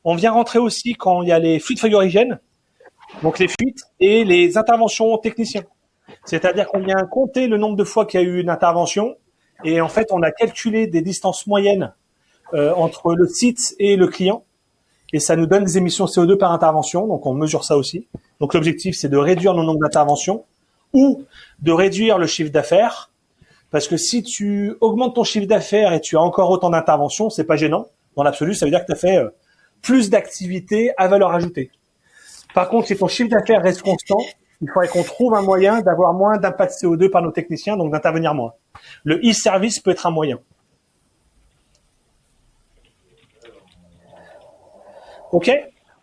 on vient rentrer aussi quand il y a les fuites frigorigènes, donc les fuites et les interventions techniciens. C'est-à-dire qu'on vient compter le nombre de fois qu'il y a eu une intervention et en fait on a calculé des distances moyennes entre le site et le client. Et ça nous donne des émissions CO2 par intervention, donc on mesure ça aussi. Donc l'objectif, c'est de réduire le nombre d'interventions ou de réduire le chiffre d'affaires, parce que si tu augmentes ton chiffre d'affaires et tu as encore autant d'interventions, c'est pas gênant. Dans l'absolu, ça veut dire que tu as fait plus d'activités à valeur ajoutée. Par contre, si ton chiffre d'affaires reste constant, il faudrait qu'on trouve un moyen d'avoir moins d'impact CO2 par nos techniciens, donc d'intervenir moins. Le e-service peut être un moyen. Ok.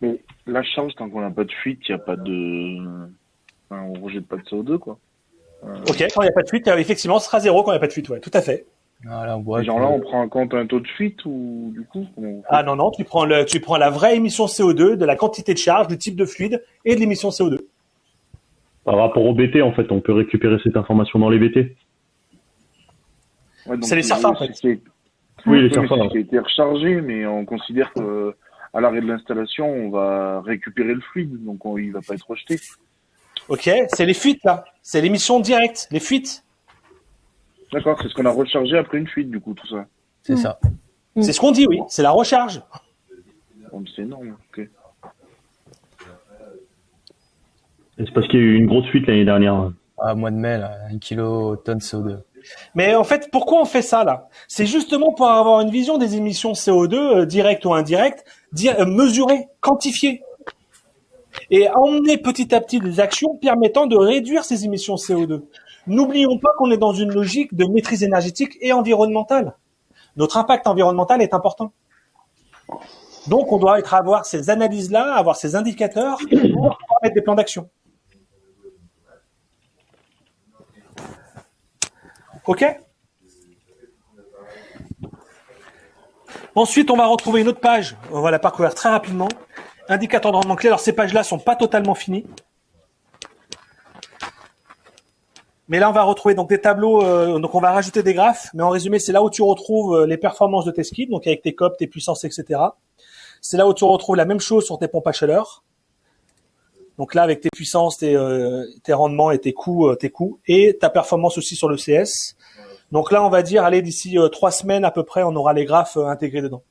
Mais la charge, tant qu'on n'a pas de fuite, il n'y a pas de... Enfin, on rejette pas de CO2, quoi. Ok, quand il n'y a pas de fuite, effectivement, ce sera zéro quand il n'y a pas de fuite, ouais, tout à fait. Voilà, on voit Genre là, on prend en compte un taux de fuite ou du coup Ah non, tu prends la vraie émission CO2, de la quantité de charge, du type de fluide et de l'émission CO2. Par rapport au BT, en fait, on peut récupérer cette information dans les BT. Ouais, c'est les SERFA, en fait. Oui, les SERFA. SERFA. C'est ce qui a été rechargé, mais on considère que à l'arrêt de l'installation, on va récupérer le fluide, donc il va pas être rejeté. Ok, c'est les fuites là, c'est l'émission directe, les fuites. D'accord, c'est ce qu'on a rechargé après une fuite, du coup, tout ça. C'est ça. C'est ce qu'on dit, oui, c'est la recharge. Bon, c'est énorme, ok. Et c'est parce qu'il y a eu une grosse fuite l'année dernière. Ah, mois de mai, là, 1 kilotonne CO2. Mais en fait, pourquoi on fait ça là? C'est justement pour avoir une vision des émissions CO2 directes ou indirectes, mesurées, quantifiées. et à emmener petit à petit des actions permettant de réduire ces émissions CO2. N'oublions pas qu'on est dans une logique de maîtrise énergétique et environnementale. Notre impact environnemental est important. Donc, on doit avoir ces analyses-là, avoir ces indicateurs pour pouvoir mettre des plans d'action. OK? Ensuite, on va retrouver une autre page. On va la parcourir très rapidement. Indicateurs de rendement clé. Alors, ces pages-là sont pas totalement finies. Mais là, on va retrouver donc des tableaux. Donc, on va rajouter des graphes. Mais en résumé, c'est là où tu retrouves les performances de tes skis, donc avec tes COP, tes puissances, etc. C'est là où tu retrouves la même chose sur tes pompes à chaleur. Donc là, avec tes puissances, tes rendements et tes coûts, et ta performance aussi sur le CS. Donc là, on va dire, allez, d'ici 3 semaines à peu près, on aura les graphes intégrés dedans.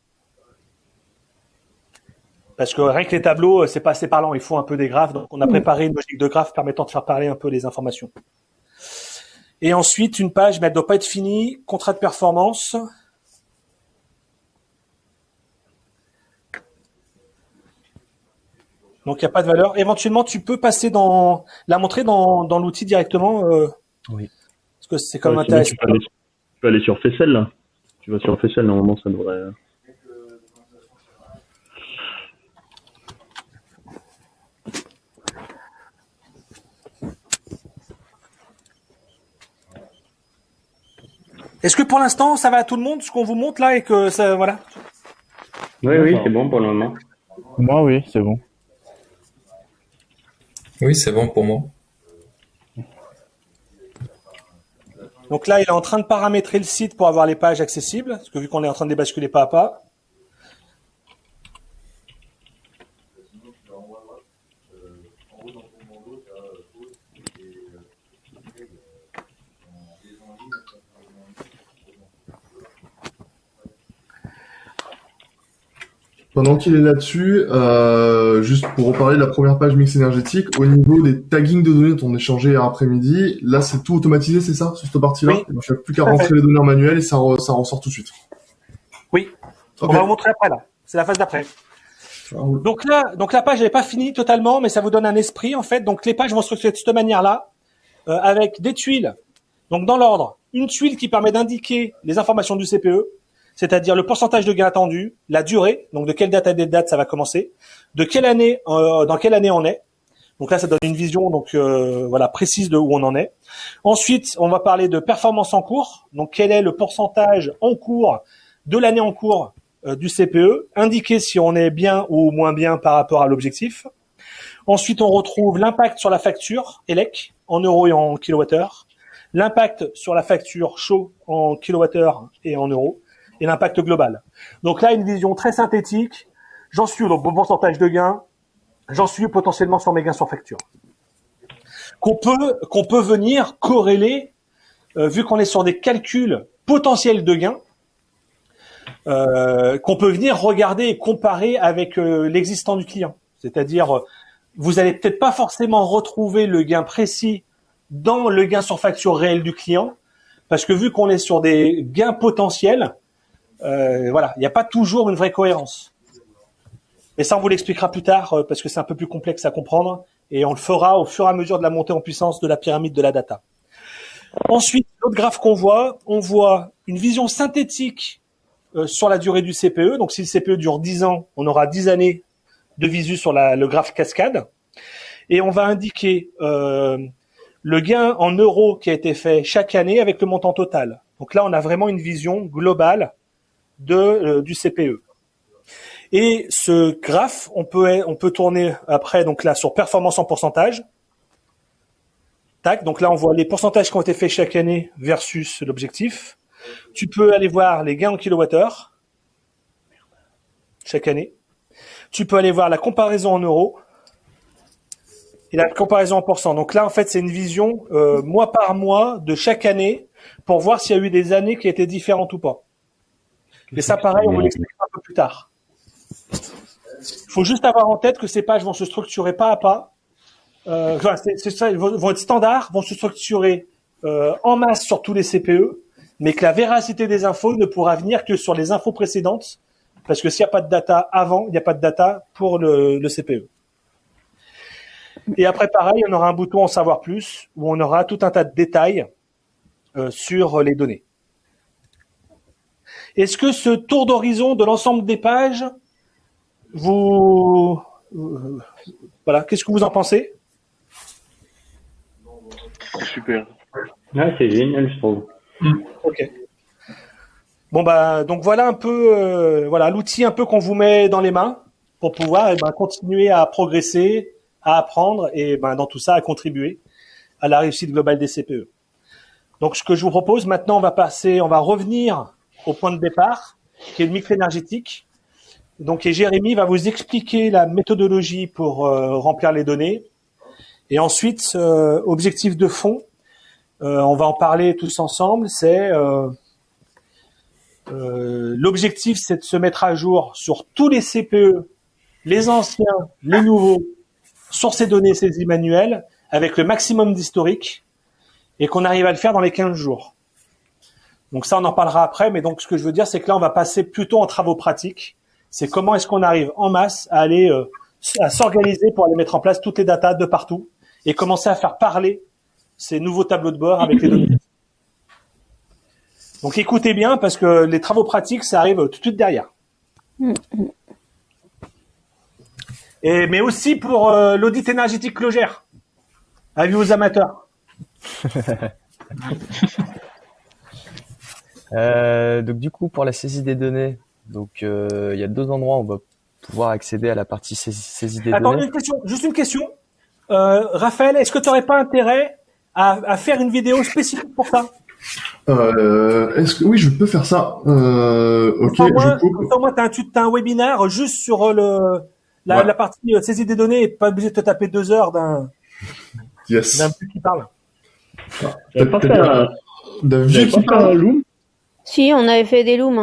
Parce que rien que les tableaux, c'est pas assez parlant. Il faut un peu des graphes. Donc on a préparé une logique de graphes permettant de faire parler un peu les informations. Et ensuite, une page, mais elle doit pas être finie. Contrat de performance. Donc, il n'y a pas de valeur. Éventuellement, tu peux passer la montrer dans l'outil directement. Oui. Parce que c'est comme intéressant. Tu peux aller sur Fessel, là. Tu vas sur Fessel, normalement, ça devrait... Est-ce que pour l'instant, ça va à tout le monde, ce qu'on vous montre là, et que ça, voilà? Oui, c'est bon pour le moment. Moi, oui, c'est bon. Oui, c'est bon pour moi. Donc là, il est en train de paramétrer le site pour avoir les pages accessibles, parce que vu qu'on est en train de les basculer pas à pas. Pendant qu'il est là-dessus, juste pour reparler de la première page mix énergétique, au niveau des taggings de données dont on échangeait hier après-midi, là c'est tout automatisé, c'est ça, sur cette partie-là? Oui. Il ne faut plus qu'à rentrer les données en manuel et ça ressort tout de suite. Oui. Okay. On va vous montrer après là. C'est la phase d'après. Donc la page n'est pas finie totalement, mais ça vous donne un esprit en fait. Donc les pages vont se structurer de cette manière-là, avec des tuiles. Donc dans l'ordre, une tuile qui permet d'indiquer les informations du CPE, c'est-à-dire le pourcentage de gain attendu, la durée, donc de quelle date à quelle date ça va commencer, de quelle année, dans quelle année on est. Donc là, ça donne une vision voilà précise de où on en est. Ensuite, on va parler de performance en cours. Donc quel est le pourcentage en cours de l'année en cours du CPE, indiquer si on est bien ou moins bien par rapport à l'objectif. Ensuite, on retrouve l'impact sur la facture ELEC en euros et en kilowattheure, l'impact sur la facture chaud en kilowattheure et en euros, et l'impact global. Donc là, une vision très synthétique. J'en suis au pourcentage de gain. J'en suis potentiellement sur mes gains sur facture. Qu'on peut venir corréler, vu qu'on est sur des calculs potentiels de gains, qu'on peut venir regarder et comparer avec l'existant du client. C'est-à-dire, vous allez peut-être pas forcément retrouver le gain précis dans le gain sur facture réel du client, parce que vu qu'on est sur des gains potentiels, voilà, il n'y a pas toujours une vraie cohérence. Et ça, on vous l'expliquera plus tard parce que c'est un peu plus complexe à comprendre et on le fera au fur et à mesure de la montée en puissance de la pyramide de la data. Ensuite, l'autre graphe qu'on voit, on voit une vision synthétique sur la durée du CPE. Donc, si le CPE dure 10 ans, on aura 10 années de visu sur le graphe cascade. Et on va indiquer le gain en euros qui a été fait chaque année avec le montant total. Donc là, on a vraiment une vision globale du CPE. Et ce graphe, on peut tourner après donc là sur performance en pourcentage. Tac, donc là on voit les pourcentages qui ont été faits chaque année versus l'objectif. Tu peux aller voir les gains en kilowattheure chaque année. Tu peux aller voir la comparaison en euros et la comparaison en pourcent. Donc là en fait c'est une vision mois par mois de chaque année pour voir s'il y a eu des années qui étaient différentes ou pas. Et ça pareil, on vous l'expliquera un peu plus tard. Il faut juste avoir en tête que ces pages vont se structurer pas à pas. C'est ça, vont être standards, vont se structurer en masse sur tous les CPE, mais que la véracité des infos ne pourra venir que sur les infos précédentes, parce que s'il n'y a pas de data avant, il n'y a pas de data pour le CPE. Et après, pareil, on aura un bouton en savoir plus où on aura tout un tas de détails sur les données. Est-ce que ce tour d'horizon de l'ensemble des pages, voilà, qu'est-ce que vous en pensez? Super. Ouais, c'est génial, je trouve. Ok. Bon donc voilà un peu, voilà l'outil un peu qu'on vous met dans les mains pour pouvoir continuer à progresser, à apprendre et dans tout ça à contribuer à la réussite globale des CPE. Donc ce que je vous propose maintenant, on va revenir au point de départ qui est le mix énergétique. Donc et Jérémy va vous expliquer la méthodologie pour remplir les données et ensuite objectif de fond. On va en parler tous ensemble. C'est l'objectif, c'est de se mettre à jour sur tous les CPE, les anciens, les nouveaux, sur ces données saisies manuelles, avec le maximum d'historique, et qu'on arrive à le faire dans les 15 jours. Donc ça, on en parlera après, mais donc ce que je veux dire, c'est que là, on va passer plutôt en travaux pratiques. C'est comment est-ce qu'on arrive en masse à aller à s'organiser pour aller mettre en place toutes les datas de partout, et commencer à faire parler ces nouveaux tableaux de bord avec les données. Donc écoutez bien parce que les travaux pratiques, ça arrive tout de suite derrière. Mais aussi pour l'audit énergétique Clogère. Avis aux amateurs. Donc du coup, pour la saisie des données, donc il y a 2 endroits où on va pouvoir accéder à la partie saisie des données. Juste une question. Raphaël, est-ce que tu n'aurais pas intérêt à faire une vidéo spécifique pour ça? Est-ce que oui, je peux faire ça. Ok, je coupe. Au moins, t'as un webinaire juste sur la partie saisie des données et pas obligé de te taper 2 heures d'un but qui parle. T'as pas fait un loom? Si, on avait fait des looms.